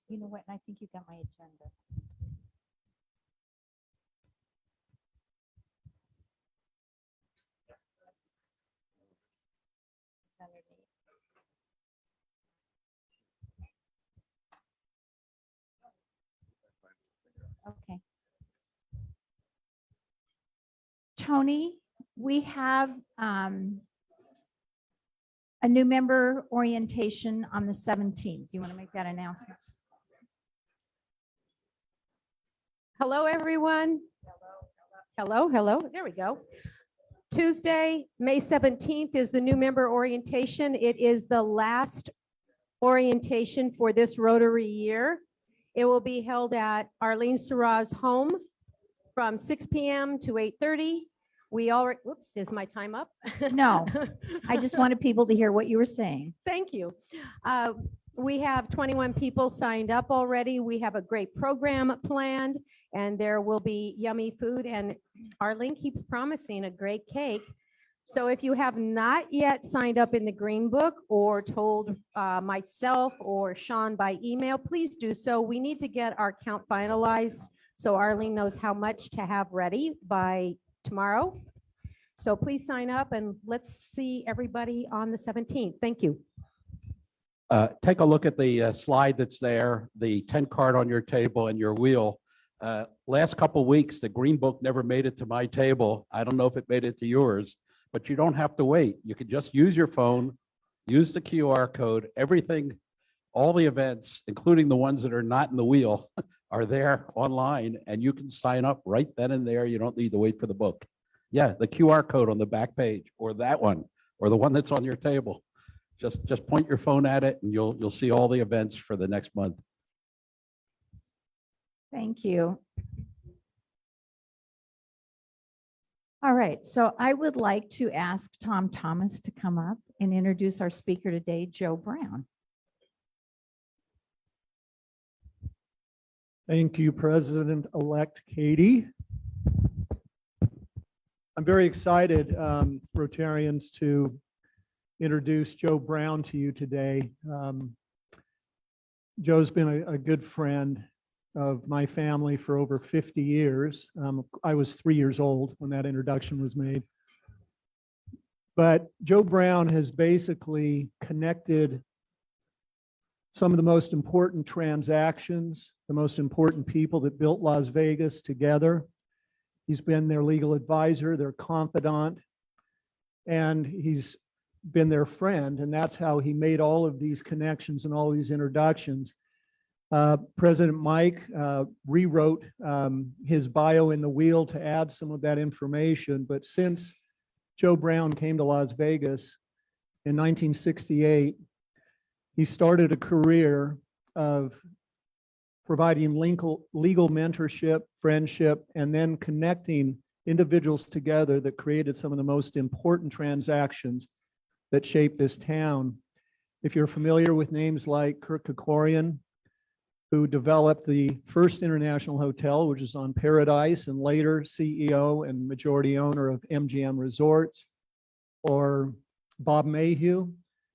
You know what? I think you got my agenda. It's underneath. Okay. Tony, we have a new member orientation on the 17th. You want to make that announcement? Hello, everyone. Hello, hello. There we go. Tuesday, May 17th is the new member orientation. It is the last orientation for this Rotary year. It will be held at Arlene Sarah's home from 6 p.m. to 8:30. We already, whoops, is my time up? No, I just wanted people to hear what you were saying. Thank you. We have 21 people signed up already. We have a great program planned, and there will be yummy food, and Arlene keeps promising a great cake. So if you have not yet signed up in the Green Book or told myself or Sean by email, please do so. We need to get our count finalized so Arlene knows how much to have ready by tomorrow. So please sign up, and let's see everybody on the 17th. Thank you. Take a look at the slide that's there, the 10 card on your table and your wheel. Last couple weeks, the Green Book never made it to my table. I don't know if it made it to yours, but you don't have to wait. You can just use your phone, use the QR code, everything, all the events, including the ones that are not in the wheel, are there online, and you can sign up right then and there. You don't need to wait for the book. Yeah, the QR code on the back page, or that one, or the one that's on your table. Just point your phone at it and you'll see all the events for the next month. Thank you. All right, so I would like to ask Tom Thomas to come up and introduce our speaker today, Joe Brown. Thank you, President-elect Katie. I'm very excited, Rotarians, to introduce Joe Brown to you today. Joe's been a good friend of my family for over 50 years. I was 3 years old when that introduction was made. But Joe Brown has basically connected some of the most important transactions, the most important people that built Las Vegas together. He's been their legal advisor, their confidant, and he's been their friend, and that's how he made all of these connections and all these introductions. President Mike rewrote his bio in the wheel to add some of that information, but since Joe Brown came to Las Vegas in 1968, he started a career of providing legal mentorship, friendship, and then connecting individuals together that created some of the most important transactions that shaped this town. If you're familiar with names like Kirk Kerkorian, who developed the first international hotel, which is on Paradise, and later CEO and majority owner of MGM Resorts, or Bob Mayhew,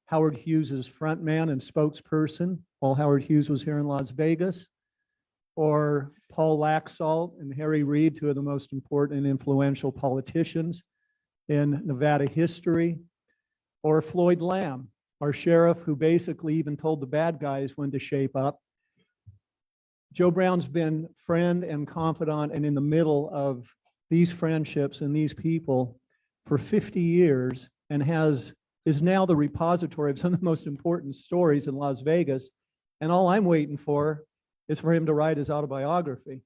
Howard Hughes's frontman and spokesperson while Howard Hughes was here in Las Vegas, or Paul Laxalt and Harry Reid, two of the most important and influential politicians in Nevada history, or Floyd Lamb, our sheriff, who basically even told the bad guys when to shape up. Joe Brown's been friend and confidant and in the middle of these friendships and these people for 50 years and is now the repository of some of the most important stories in Las Vegas. And all I'm waiting for is for him to write his autobiography.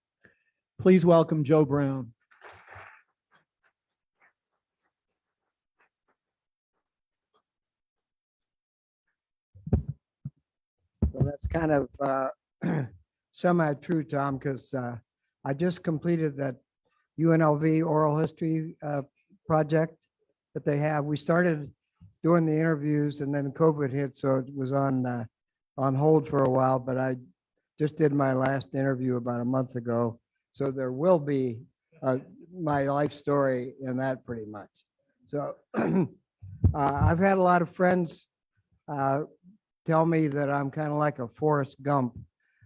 Please welcome Joe Brown. Well, that's kind of semi-true, Tom, because I just completed that UNLV oral history project that they have. We started doing the interviews and then COVID hit, so it was on hold for a while, but I just did my last interview about a month ago. So there will be my life story in that pretty much. So I've had a lot of friends tell me that I'm kind of like a Forrest Gump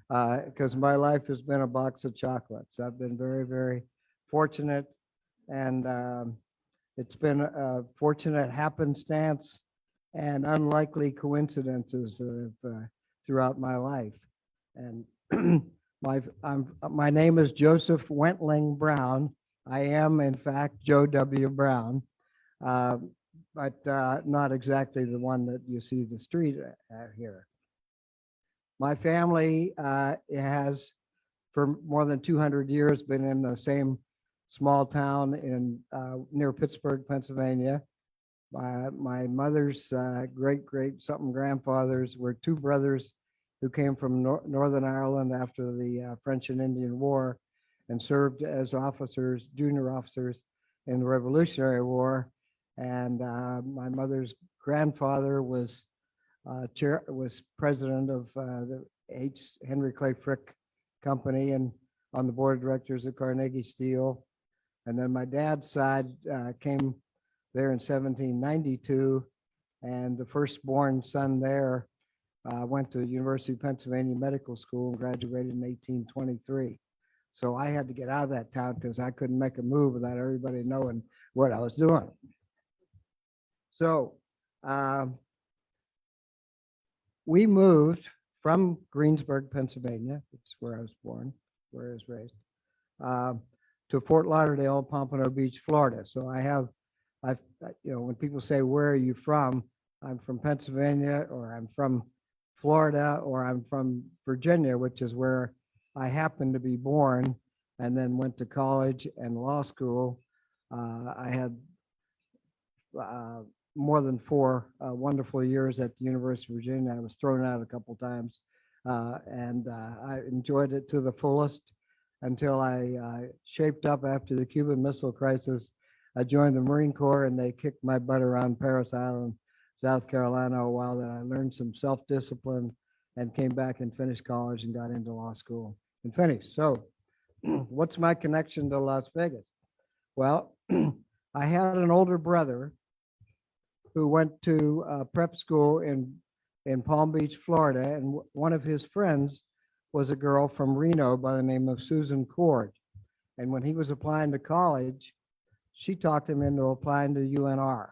because my life has been a box of chocolates. I've been very, very fortunate, and it's been a fortunate happenstance and unlikely coincidences that have throughout my life. And my name is Joseph Wentling Brown. I am, in fact, Joe W. Brown, but not exactly the one that you see the street here. My family has, for more than 200 years, been in the same small town in near Pittsburgh, Pennsylvania. My mother's great something grandfathers were two brothers who came from Northern Ireland after the French and Indian War and served as officers, junior officers in the Revolutionary War. And my mother's grandfather was president of the Henry Clay Frick Company and on the board of directors of Carnegie Steel. And then my dad's side came there in 1792, and the firstborn son there went to University of Pennsylvania Medical School and graduated in 1823. So I had to get out of that town because I couldn't make a move without everybody knowing what I was doing. So we moved from Greensburg, Pennsylvania, which is where I was born, where I was raised, to Fort Lauderdale, Pompano Beach, Florida. So when people say, where are you from? I'm from Pennsylvania, or I'm from Florida, or I'm from Virginia, which is where I happened to be born, and then went to college and law school. I had more than 4 wonderful years at the University of Virginia. I was thrown out a couple times, and I enjoyed it to the fullest until I shaped up after the Cuban Missile Crisis. I joined the Marine Corps, and they kicked my butt around Parris Island, South Carolina, a while that I learned some self-discipline and came back and finished college and got into law school and finished. So what's my connection to Las Vegas? Well, I had an older brother who went to prep school in Palm Beach, Florida, and one of his friends was a girl from Reno by the name of Susan Cord. And when he was applying to college, she talked him into applying to UNR.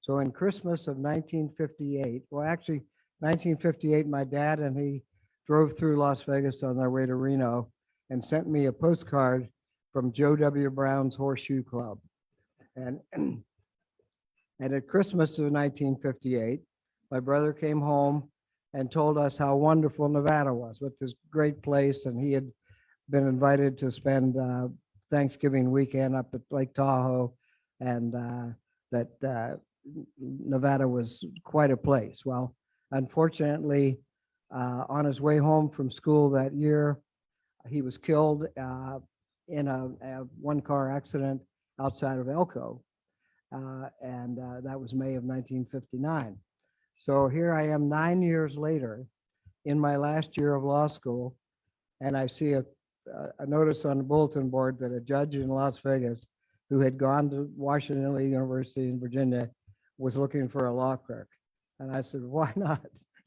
So in Christmas of 1958, well, actually 1958, my dad and he drove through Las Vegas on their way to Reno and sent me a postcard from Joe W. Brown's Horseshoe Club. And at Christmas of 1958, my brother came home and told us how wonderful Nevada was, with this great place, and he had been invited to spend Thanksgiving weekend up at Lake Tahoe, and that Nevada was quite a place. Well, unfortunately, on his way home from school that year, he was killed in a one-car accident outside of Elko, and that was May of 1959. So here I am 9 years later in my last year of law school, and I see a notice on the bulletin board that a judge in Las Vegas who had gone to Washington Lee University in Virginia was looking for a law clerk. And I said, why not?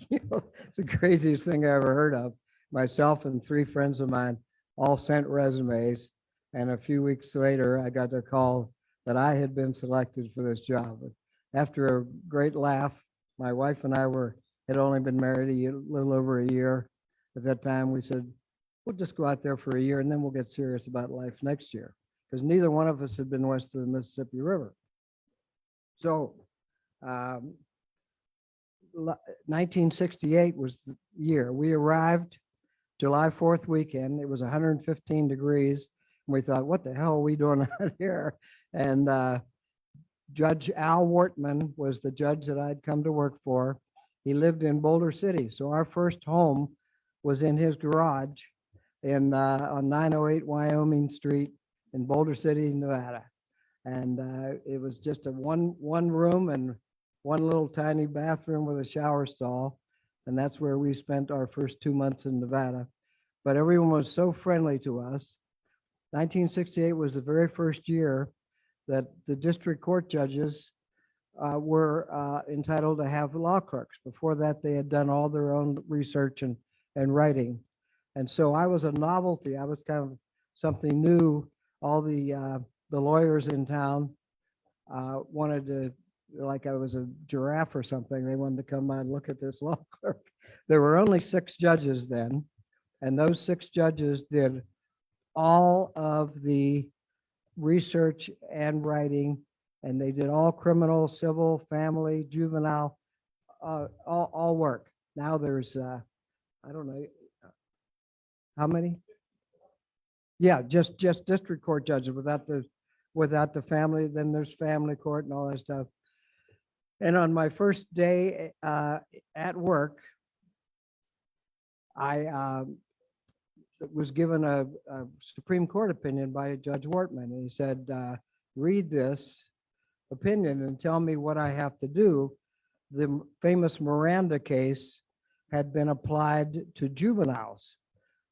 It's the craziest thing I ever heard of. Myself and 3 friends of mine all sent resumes, and a few weeks later, I got a call that I had been selected for this job. After a great laugh, my wife and I had only been married a little over a year. At that time, we said, we'll just go out there for a year and then we'll get serious about life next year, because neither one of us had been west of the Mississippi River. So 1968 was the year. We arrived July 4th weekend. It was 115 degrees. And we thought, what the hell are we doing out here? And Judge Al Wortman was the judge that I'd come to work for. He lived in Boulder City. So our first home was in his garage on 908 Wyoming Street in Boulder City, Nevada. And it was just a one room and one little tiny bathroom with a shower stall. And that's where we spent our first 2 months in Nevada. But everyone was so friendly to us. 1968 was the very first year that the district court judges were entitled to have law clerks. Before that, they had done all their own research and writing. And so I was a novelty. I was kind of something new. All the lawyers in town wanted to, like I was a giraffe or something. They wanted to come by and look at this law clerk. There were only 6 judges then, and those 6 judges did all of the research and writing, and they did all criminal, civil, family, juvenile, all work. Now there's, I don't know, how many? Yeah, just district court judges without the family. Then there's family court and all that stuff. And on my first day at work, I was given a Supreme Court opinion by Judge Wortman. And he said, read this opinion and tell me what I have to do. The famous Miranda case had been applied to juveniles,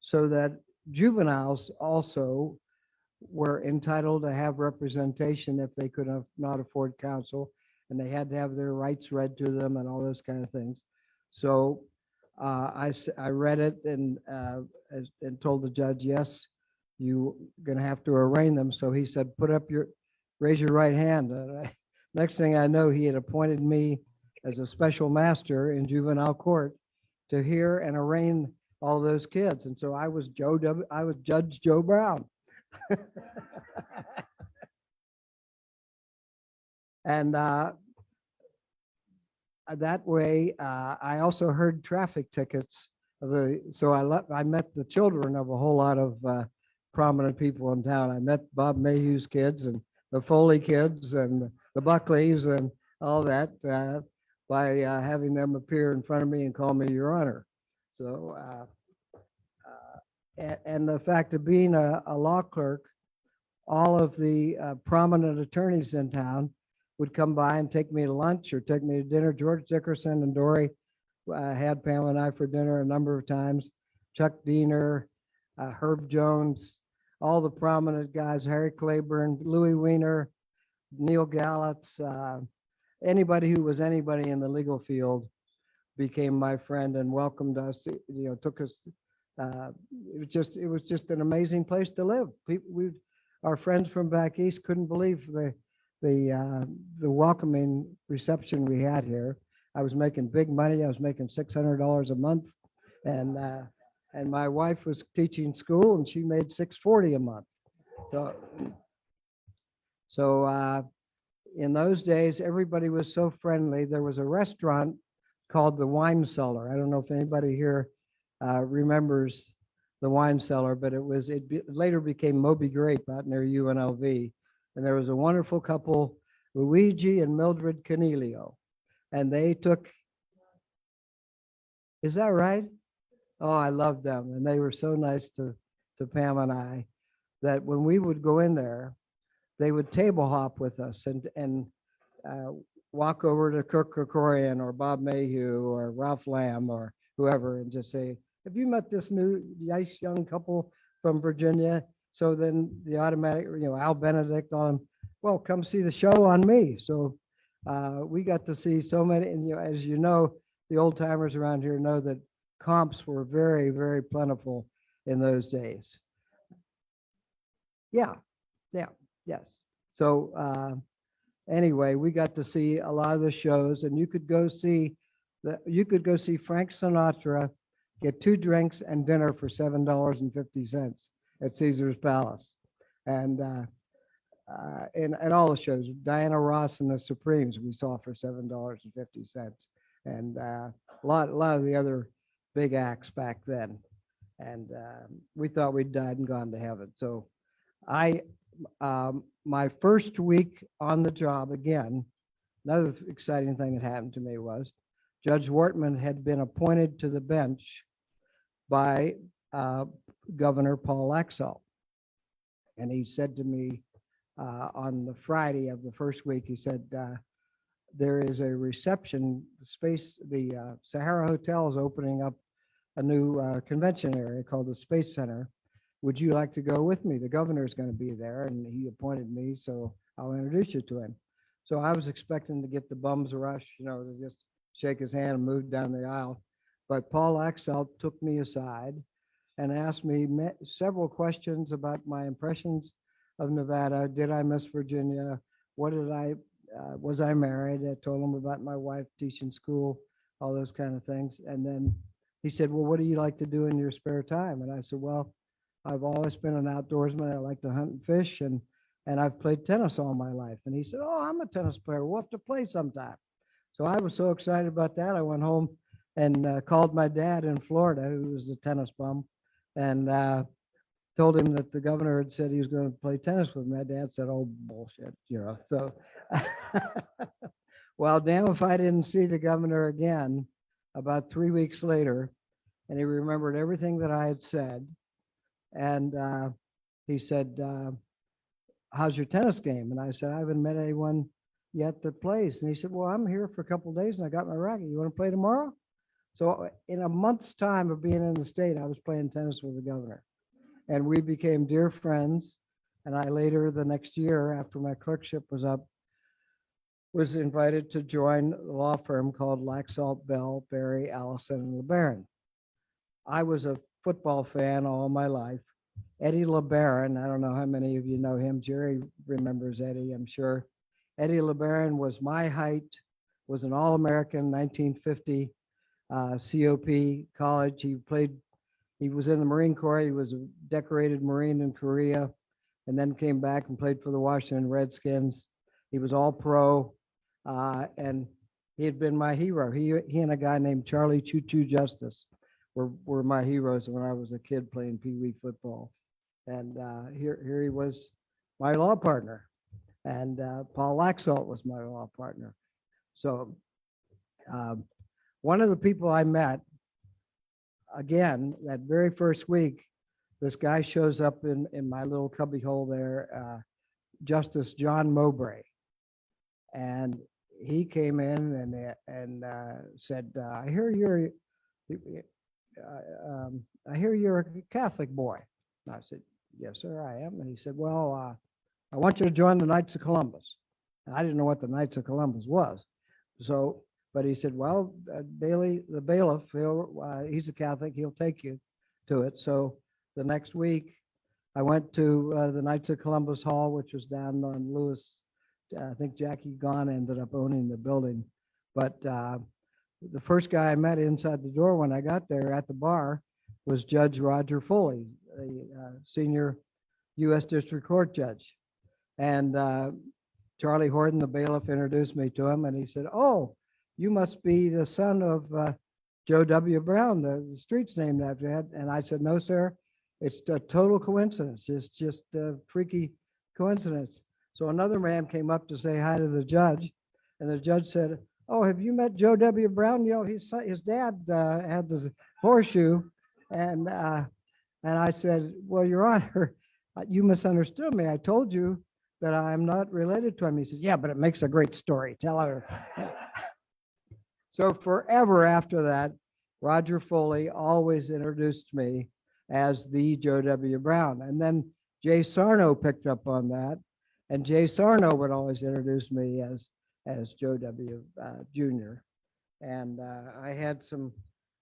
so that juveniles also were entitled to have representation if they could not afford counsel, and they had to have their rights read to them and all those kind of things. So I read it and told the judge, yes, you're going to have to arraign them. So he said, raise your right hand. And next thing I know, he had appointed me as a special master in juvenile court to hear and arraign all those kids. And so I was Judge Joe Brown. And that way, I also heard traffic tickets. So I met the children of a whole lot of prominent people in town. I met Bob Mayhew's kids and the Foley kids and the Buckleys and all that by having them appear in front of me and call me Your Honor. So, and the fact of being a law clerk, all of the prominent attorneys in town would come by and take me to lunch or take me to dinner. George Dickerson and Dory had Pam and I for dinner a number of times. Chuck Diener, Herb Jones, all the prominent guys, Harry Claiborne, Louis Weiner, Neil Gallitz, anybody who was anybody in the legal field became my friend and welcomed us, took us. It was just an amazing place to live. Our friends from back east couldn't believe the welcoming reception we had here. I was making big money. I was making $600 a month, and my wife was teaching school, and she made $640 a month. So in those days, everybody was so friendly. There was a restaurant called the Wine Cellar. I don't know if anybody here remembers the Wine Cellar, but it later became Moby Grape out near UNLV. And there was a wonderful couple, Luigi and Mildred Canelio. And they took, is that right? Oh, I loved them. And they were so nice to Pam and I that when we would go in there, they would table hop with us and walk over to Kirk Kerkorian or Bob Mayhew or Ralph Lamb or whoever and just say, have you met this nice young couple from Virginia? So then the automatic, Al Benedict on, well, come see the show on me. So we got to see so many, and as you know, the old timers around here know that comps were very, very plentiful in those days. Yeah, yes. So anyway, we got to see a lot of the shows, and you could go see Frank Sinatra get 2 drinks and dinner for $7.50 at Caesar's Palace. And in all the shows. Diana Ross and the Supremes we saw for $7.50, and a lot of the other big acts back then. And we thought we'd died and gone to heaven. So my first week on the job again, another exciting thing that happened to me was Judge Wortman had been appointed to the bench by Governor Paul Laxalt. And he said to me on the Friday of the first week, he said, there is a reception space, the Sahara Hotel is opening up a new convention area called the Space Center. Would you like to go with me? The governor is going to be there, and he appointed me, so I'll introduce you to him. So I was expecting to get the bum's rush, to just shake his hand and move down the aisle. But Paul Laxalt took me aside and asked me several questions about my impressions of Nevada. Did I miss Virginia? Was I married? I told him about my wife teaching school, all those kind of things. And then he said, well, what do you like to do in your spare time? And I said, well, I've always been an outdoorsman. I like to hunt and fish, and I've played tennis all my life. And he said, oh, I'm a tennis player. We'll have to play sometime. So I was so excited about that. I went home and called my dad in Florida, who was a tennis bum, and told him that the governor had said he was going to play tennis with me. My dad said, oh, bullshit, So, well, damn if I didn't see the governor again about 3 weeks later, and he remembered everything that I had said. And he said, how's your tennis game? And I said, I haven't met anyone yet that plays. And he said, well, I'm here for a couple of days and I got my racket. You want to play tomorrow? So in a month's time of being in the state, I was playing tennis with the governor. And we became dear friends. And I later, the next year, after my clerkship was up, was invited to join a law firm called Laxalt, Bell, Berry, Allison, and LeBaron. I was a football fan all my life. Eddie LeBaron, I don't know how many of you know him. Jerry remembers Eddie, I'm sure. Eddie LeBaron was my height, was an All-American 1950 COP college. He was in the Marine Corps. He was a decorated Marine in Korea, and then came back and played for the Washington Redskins. He was all pro, and he had been my hero. He and a guy named Charlie Choo Choo Justice were my heroes when I was a kid playing Pee Wee football. And here he was, my law partner. And Paul Laxalt was my law partner. So one of the people I met, again, that very first week, this guy shows up in my little cubbyhole there, Justice John Mowbray. And he came in and said, I hear you're a Catholic boy. And I said, yes, sir, I am. And he said, well, I want you to join the Knights of Columbus. And I didn't know what the Knights of Columbus was. So, but he said, well, Bailey, the bailiff, he's a Catholic, he'll take you to it. So the next week, I went to the Knights of Columbus Hall, which was down on Lewis. I think Jackie Gahn ended up owning the building. But the first guy I met inside the door when I got there at the bar was Judge Roger Foley, a senior U.S. District Court judge. And Charlie Horton, the bailiff, introduced me to him, and he said, oh, you must be the son of Joe W. Brown, the street's named after him. And I said, no, sir, it's a total coincidence. It's just a freaky coincidence. So another man came up to say hi to the judge, and the judge said, oh, have you met Joe W. Brown? His dad had this horseshoe. And I said, well, Your Honor, you misunderstood me. I told you that I'm not related to him. He says, yeah, but it makes a great story. Tell her. So forever after that, Roger Foley always introduced me as the Joe W. Brown. And then Jay Sarno picked up on that. And Jay Sarno would always introduce me as Joe W. Jr. And I had some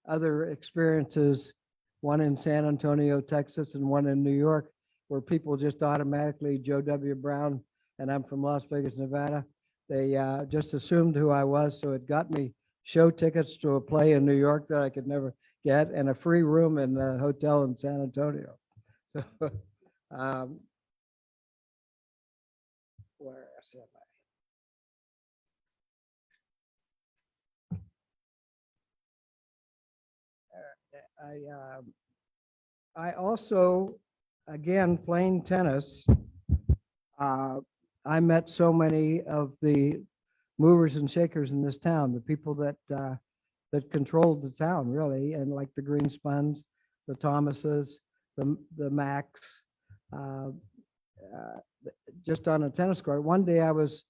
other experiences, one in San Antonio, Texas, and one in New York, where people just automatically, Joe W. Brown, and I'm from Las Vegas, Nevada. They just assumed who I was, so it got me show tickets to a play in New York that I could never get, and a free room in a hotel in San Antonio. So where else am I also, again, playing tennis, I met so many of the movers and shakers in this town, the people that that controlled the town really, and like the Greenspuns, the Thomases, the Macs, uh, uh, just on a tennis court. One day I was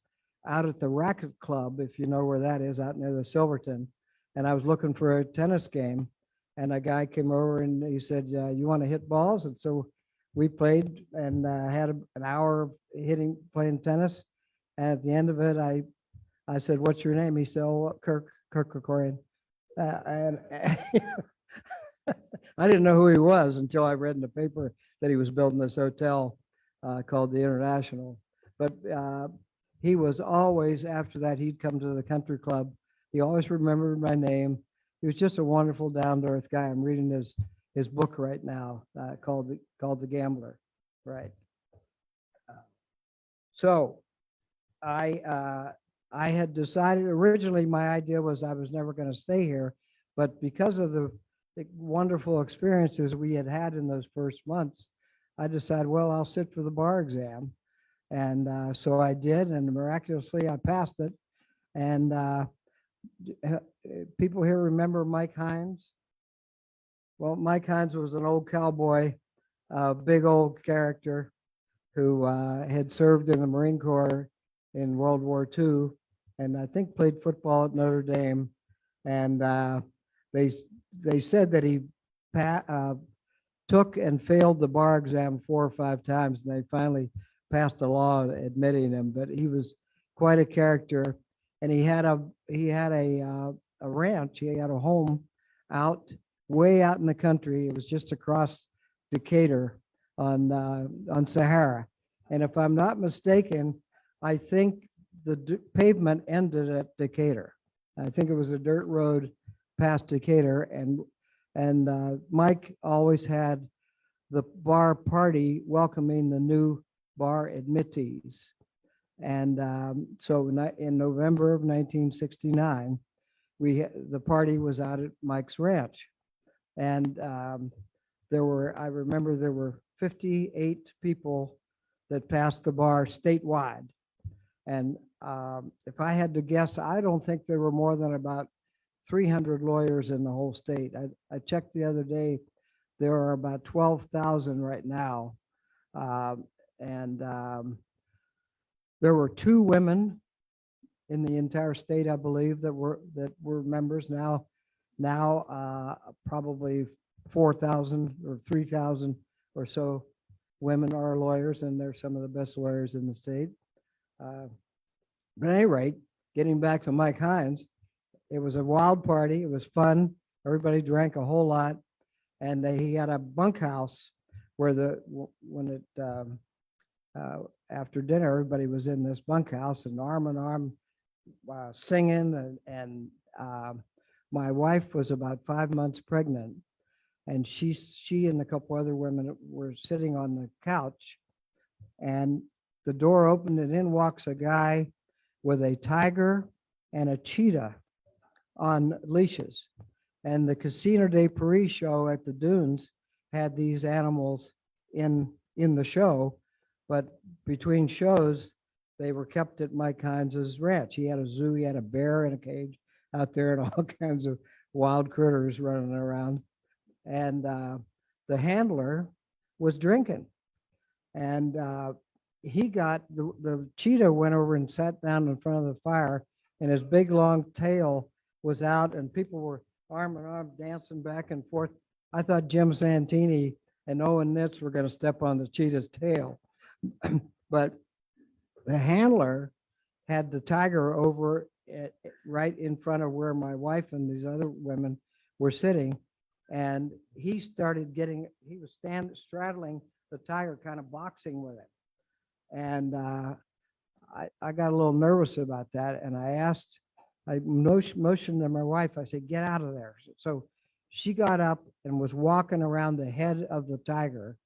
out at the Racket Club, if you know where that is, out near the Silverton, and I was looking for a tennis game, and a guy came over and he said, "You want to hit balls?" And so we played and had an hour hitting, playing tennis. And at the end of it, I said, "What's your name?" He said, "Oh, Kirk Krikorian." And I didn't know who he was until I read in the paper that he was building this hotel called the International. But he was always, after that, he'd come to the country club. He always remembered my name. He was just a wonderful, down-to-earth guy. I'm reading his book right now called The Gambler. Right. So I had decided originally my idea was I was never going to stay here, but because of the wonderful experiences we had had in those first months, I decided, well, I'll sit for the bar exam. And so I did, and miraculously I passed it. And people here remember Mike Hines? Well, Mike Hines was an old cowboy, big old character who had served in the Marine Corps in World War II, and I think played football at Notre Dame. And they said that he took and failed the bar exam 4 or 5 times, and they finally passed a law admitting him. But he was quite a character, and he had a ranch. He had a home way out in the country. It was just across Decatur on Sahara. And if I'm not mistaken, I think the pavement ended at Decatur. I think it was a dirt road past Decatur, and Mike always had the bar party welcoming the new bar admittees. And so in November of 1969, the party was out at Mike's ranch, and I remember there were 58 people that passed the bar statewide. And if I had to guess, I don't think there were more than about 300 lawyers in the whole state. I checked the other day, there are about 12,000 right now. And there were 2 women in the entire state, I believe, that were members. Now probably 4,000 or 3,000 or so women are lawyers, and they're some of the best lawyers in the state. But at any rate, getting back to Mike Hines, it was a wild party. It was fun. Everybody drank a whole lot, and he had a bunkhouse where after dinner, everybody was in this bunkhouse and arm in arm singing. And my wife was about 5 months pregnant, and she and a couple other women were sitting on the couch, and the door opened, and in walks a guy with a tiger and a cheetah on leashes. And the Casino de Paris show at the Dunes had these animals in the show, but between shows, they were kept at Mike Hines's ranch. He had a zoo, he had a bear in a cage out there, and all kinds of wild critters running around. And the handler was drinking, and the cheetah went over and sat down in front of the fire, and his big long tail was out, and people were arm in arm dancing back and forth. I thought Jim Santini and Owen Nitz were going to step on the cheetah's tail. But the handler had the tiger over right in front of where my wife and these other women were sitting. And he was straddling the tiger, kind of boxing with it. And I got a little nervous about that. And I motioned to my wife, I said, "Get out of there." So she got up and was walking around the head of the tiger.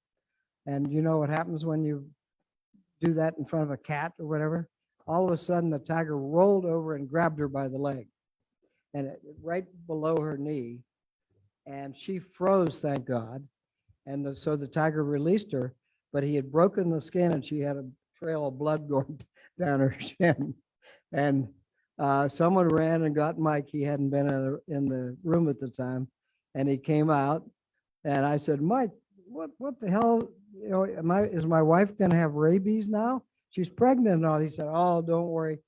And you know what happens when you do that in front of a cat or whatever. All of a sudden, the tiger rolled over and grabbed her by the leg and right below her knee. And she froze, thank God. And so the tiger released her, but he had broken the skin and she had a trail of blood going down her shin. And someone ran and got Mike. He hadn't been in the room at the time. And he came out and I said, Mike, what the hell, you know, is my wife going to have rabies now? She's pregnant and all. He said, oh, don't worry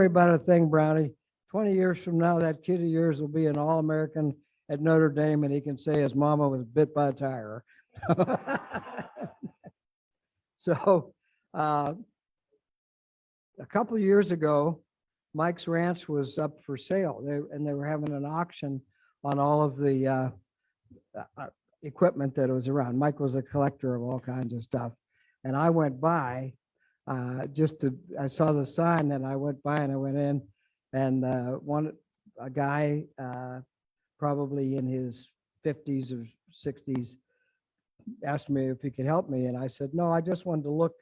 about a thing, Brownie. 20 years from now, that kid of yours will be an All-American at Notre Dame and he can say his mama was bit by a tiger. So a couple of years ago, Mike's Ranch was up for sale. They were having an auction on all of the equipment that was around. Mike was a collector of all kinds of stuff. And I went by I saw the sign and I went by and I went in and a guy probably in his 50s or 60s asked me if he could help me. And I said, no, I just wanted to look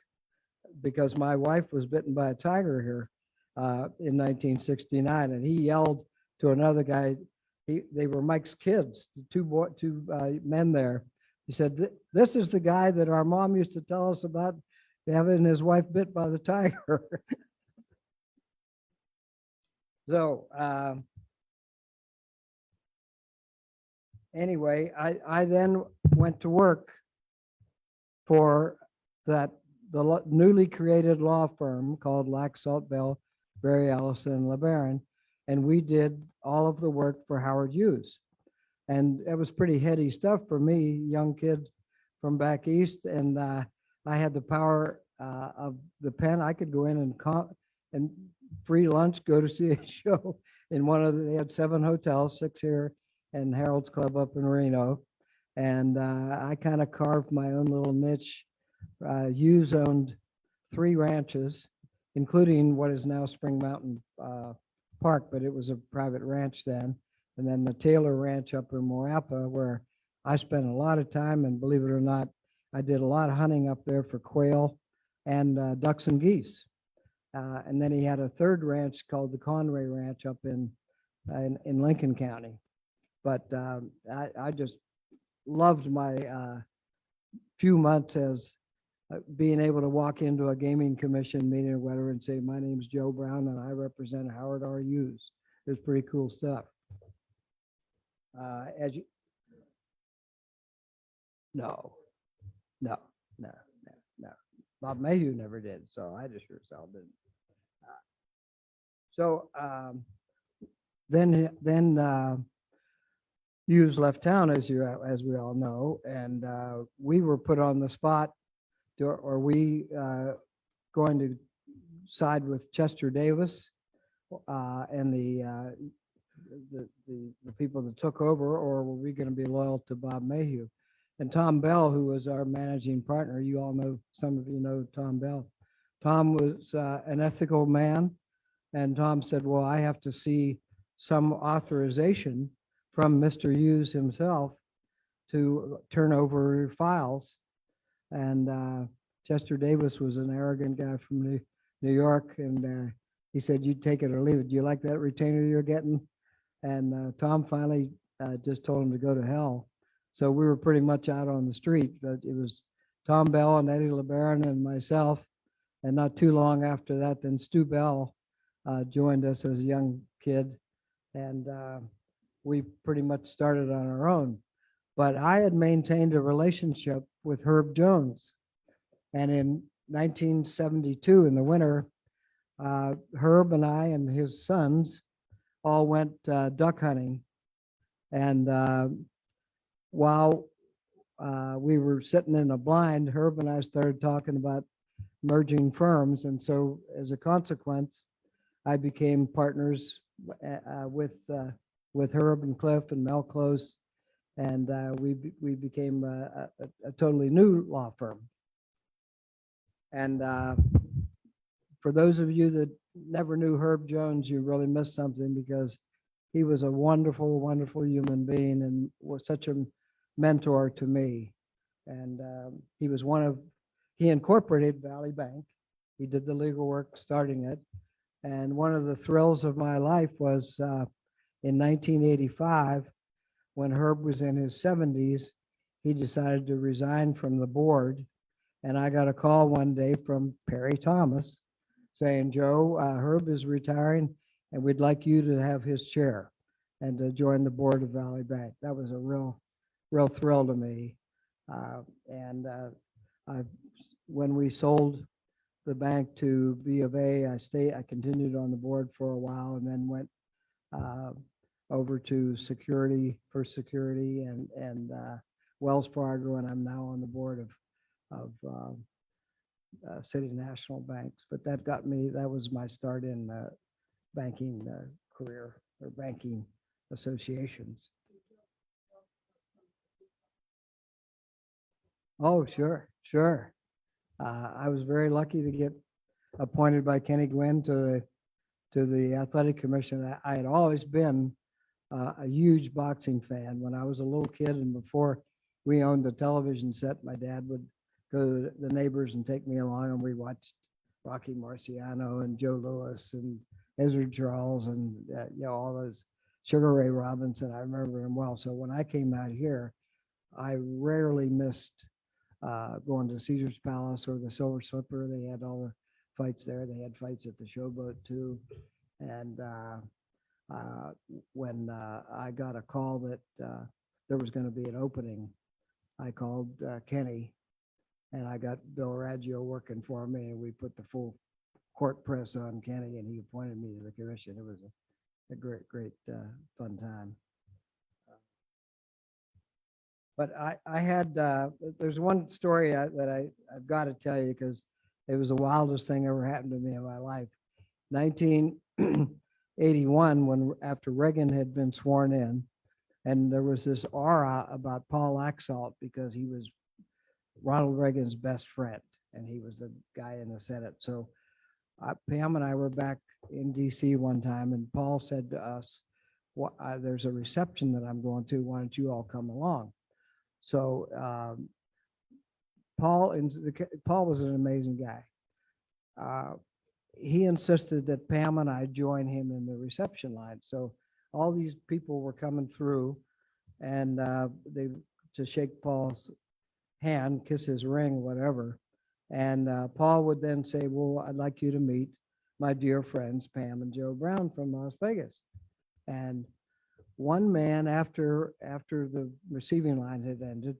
because my wife was bitten by a tiger here in 1969. And he yelled to another guy, they were Mike's kids, the two men there. He said, this is the guy that our mom used to tell us about having his wife bit by the tiger. So anyway, I then went to work for the newly created law firm called Laxalt Bell, Barry Allison and LeBaron, and we did all of the work for Howard Hughes. And it was pretty heady stuff for me, young kid from back east, and I had the power of the pen. I could go in and free lunch, go to see a show in they had 7 hotels, 6 here and Harold's Club up in Reno. And I kind of carved my own little niche. Hughes owned 3 ranches, including what is now Spring Mountain Park, but it was a private ranch then. And then the Taylor Ranch up in Moapa, where I spent a lot of time, and believe it or not, I did a lot of hunting up there for quail and ducks and geese. And then he had a 3rd ranch called the Conway Ranch up in Lincoln County. But I just loved my few months as being able to walk into a gaming commission meeting or whatever and say, my name's Joe Brown and I represent Howard R. Hughes. It was pretty cool stuff. No. Bob Mayhew never did, so I just sure as hell didn't. Then Hughes left town, as we all know, and we were put on the spot. Are we going to side with Chester Davis and the people that took over, or were we going to be loyal to Bob Mayhew? And Tom Bell, who was our managing partner, you all know, some of you know Tom Bell. Tom was an ethical man, and Tom said, well, I have to see some authorization from Mr. Hughes himself to turn over files. And Chester Davis was an arrogant guy from New York, and he said, you take it or leave it. Do you like that retainer you're getting? And Tom finally just told him to go to hell. So we were pretty much out on the street, but it was Tom Bell and Eddie LeBaron and myself. And not too long after that, then Stu Bell joined us as a young kid. And we pretty much started on our own. But I had maintained a relationship with Herb Jones. And in 1972, in the winter, Herb and I and his sons all went duck hunting. And while we were sitting in a blind, Herb and I started talking about merging firms. And so as a consequence, I became partners with Herb and Cliff and Mel Close. And we became a totally new law firm. And for those of you that never knew Herb Jones, you really missed something, because he was a wonderful, wonderful human being and was such a mentor to me. And he incorporated Valley Bank He did the legal work starting it. And one of the thrills of my life was in 1985, when Herb was in his 70s, he decided to resign from the board. And I got a call one day from Perry Thomas saying, Joe, Herb is retiring and we'd like you to have his chair and to join the board of Valley Bank. That was a real thrill to me. When we sold the bank to B of A, I continued on the board for a while and then went over to First Security and Wells Fargo, and I'm now on the board of City National Banks. But that was my start in banking career or banking associations. Oh, sure. I was very lucky to get appointed by Kenny Gwynn to the Athletic Commission. I had always been a huge boxing fan. When I was a little kid and before we owned a television set, my dad would go to the neighbors and take me along, and we watched Rocky Marciano and Joe Louis and Ezra Charles and all those, Sugar Ray Robinson. I remember him well. So when I came out here, I rarely missed going to Caesar's Palace or the Silver Slipper. They had all the fights there. They had fights at the Showboat too. And when I got a call that there was going to be an opening, I called Kenny, and I got Bill Raggio working for me, and we put the full court press on Kenny, and he appointed me to the commission. It was a great fun time. But I had, there's one story that I've got to tell you because it was the wildest thing ever happened to me in my life. 1981, after Reagan had been sworn in, and there was this aura about Paul Laxalt because he was Ronald Reagan's best friend, and he was the guy in the Senate. So Pam and I were back in DC one time, and Paul said to us, there's a reception that I'm going to, why don't you all come along? So Paul was an amazing guy. He insisted that Pam and I join him in the reception line. So all these people were coming through, and to shake Paul's hand, kiss his ring, whatever. And Paul would then say, well, I'd like you to meet my dear friends, Pam and Joe Brown from Las Vegas. And one man, after the receiving line had ended,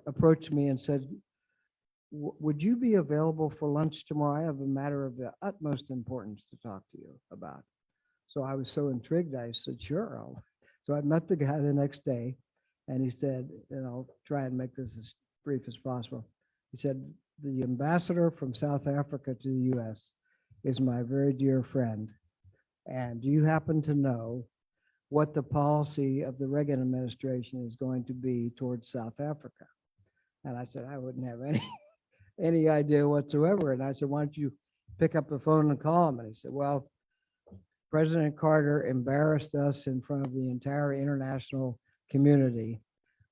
approached me and said, would you be available for lunch tomorrow? I have a matter of the utmost importance to talk to you about. So I was so intrigued, I said, sure. So I met the guy the next day, and he said, and I'll try and make this as brief as possible. He said, the ambassador from South Africa to the US is my very dear friend. And do you happen to know what the policy of the Reagan administration is going to be towards South Africa? And I said, I wouldn't have any idea whatsoever. And I said, why don't you pick up the phone and call him? And he said, well, President Carter embarrassed us in front of the entire international community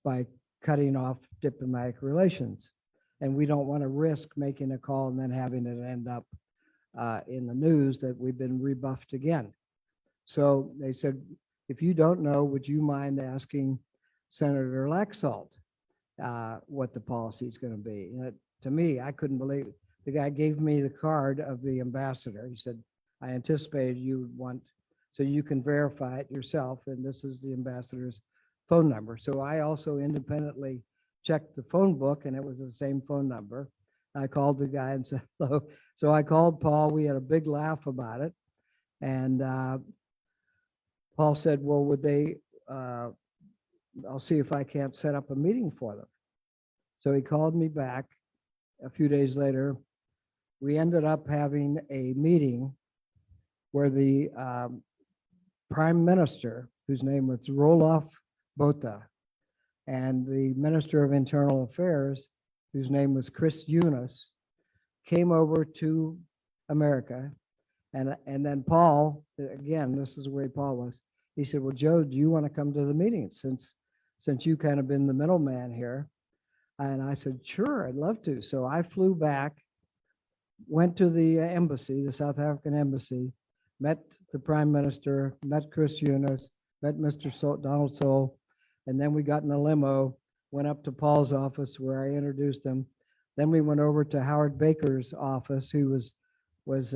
by cutting off diplomatic relations. And we don't want to risk making a call and then having it end up in the news that we've been rebuffed again. So they said, if you don't know, would you mind asking Senator Laxalt what the policy is going to be? And to me, I couldn't believe it. The guy gave me the card of the ambassador. He said, I anticipated you would want, so you can verify it yourself. And this is the ambassador's phone number. So I also independently checked the phone book, and it was the same phone number. I called the guy and said hello. So I called Paul. We had a big laugh about it. And Paul said, well, would they, I'll see if I can't set up a meeting for them. So he called me back a few days later. We ended up having a meeting where the prime minister, whose name was Roloff Botha, and the Minister of Internal Affairs, whose name was Chris Eunice, came over to America. And then Paul, again, this is the way Paul was. He said, well, Joe, do you want to come to the meeting since you kind of been the middleman here? And I said, sure, I'd love to. So I flew back went to the embassy, the South African embassy, met the prime minister, met Chris Yunus, met Mr. Donald Sol, and then we got in a limo, went up to Paul's office where I introduced him. Then we went over to Howard Baker's office, who was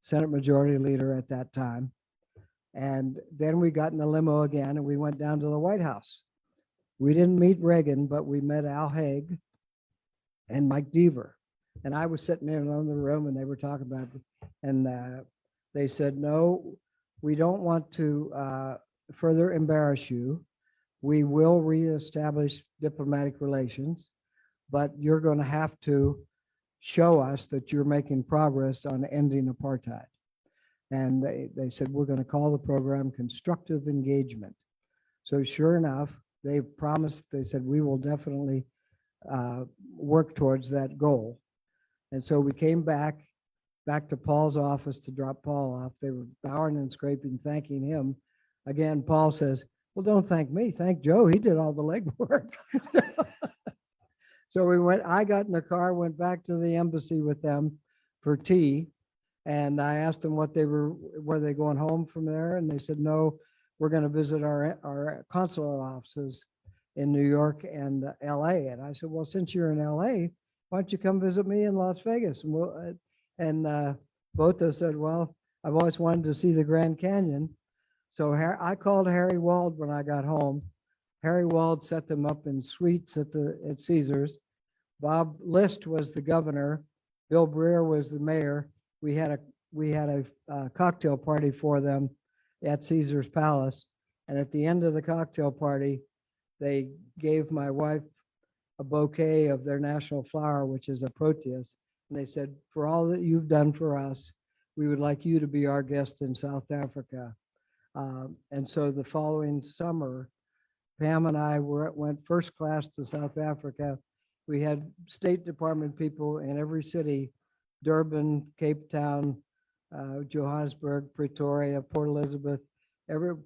Senate Majority Leader at that time. And then we got in the limo again and we went down to the White House. We didn't meet Reagan, but we met Al Haig and Mike Deaver. And I was sitting in the room and they were talking about it. And they said, no, we don't want to further embarrass you. We will reestablish diplomatic relations, but you're going to have to show us that you're making progress on ending apartheid. And they said, we're going to call the program constructive engagement. So sure enough, they promised, they said, we will definitely work towards that goal. And so we came back to Paul's office to drop Paul off. They were bowing and scraping, thanking him. Again, Paul says, well, don't thank me, thank Joe. He did all the legwork. So I got in the car, went back to the embassy with them for tea. And I asked them were they going home from there? And they said, no, we're going to visit our consulate offices in New York and LA. And I said, well, since you're in LA, why don't you come visit me in Las Vegas? And Botha said, well, I've always wanted to see the Grand Canyon. So I called Harry Wald when I got home. Harry Wald set them up in suites at Caesars. Bob List was the governor. Bill Breer was the mayor. We had a cocktail party for them at Caesar's Palace. And at the end of the cocktail party, they gave my wife a bouquet of their national flower, which is a proteus. And they said, for all that you've done for us, we would like you to be our guest in South Africa. And so the following summer, Pam and I went first class to South Africa. We had State Department people in every city, Durban, Cape Town, Johannesburg, Pretoria, Port Elizabeth,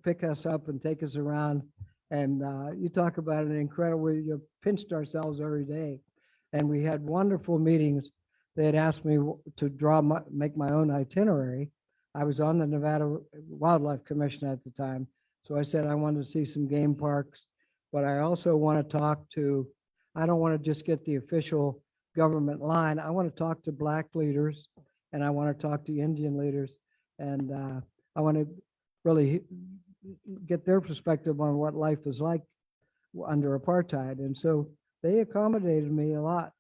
pick us up and take us around. And you talk about an incredible, you pinched ourselves every day. And we had wonderful meetings. They had asked me to make my own itinerary. I was on the Nevada Wildlife Commission at the time. So I said I wanted to see some game parks, but I also want to talk to, I don't want to just get the official government line. I want to talk to Black leaders and I want to talk to Indian leaders. And I want to really get their perspective on what life is like under apartheid. And so they accommodated me a lot.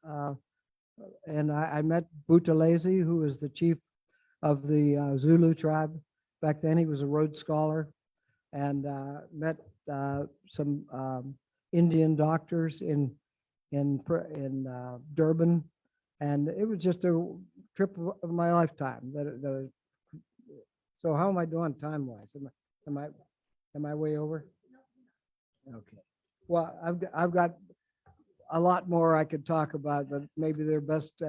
And I met Buthelezi, who was the chief of the Zulu tribe. Back then he was a Rhodes Scholar, and met some Indian doctors in Durban. And it was just a trip of my lifetime. So how am I doing time-wise? Am I way over? Okay. Well, I've got a lot more I could talk about, but maybe they're best,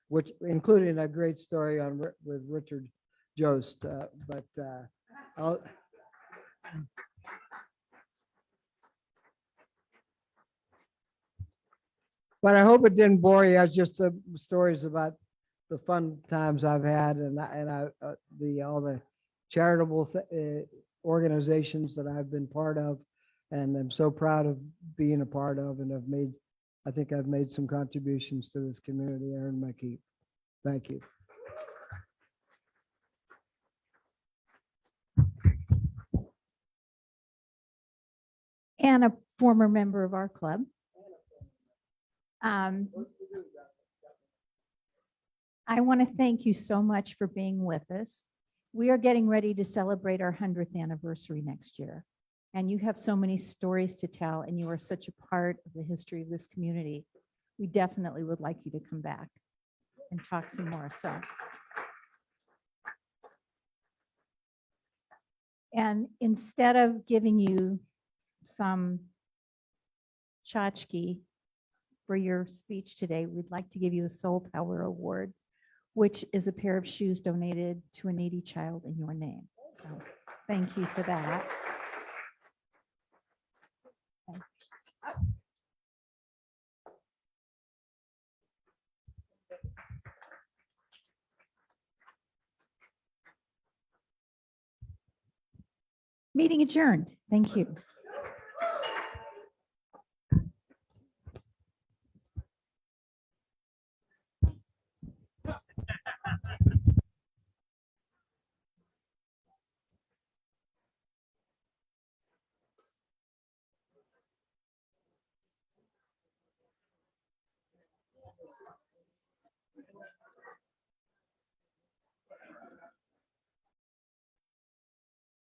which including a great story with Richard Jost. But I hope it didn't bore you. It's just stories about the fun times I've had and all the charitable organizations that I've been part of, and I'm so proud of being a part of, and I think I've made some contributions to this community. I earned my keep. Thank you. And a former member of our club. I want to thank you so much for being with us. We are getting ready to celebrate our 100th anniversary next year. And you have so many stories to tell, and you are such a part of the history of this community. We definitely would like you to come back and talk some more. And instead of giving you some tchotchke for your speech today, we'd like to give you a Soul Power Award, which is a pair of shoes donated to a needy child in your name. So thank you for that. Meeting adjourned. Thank you.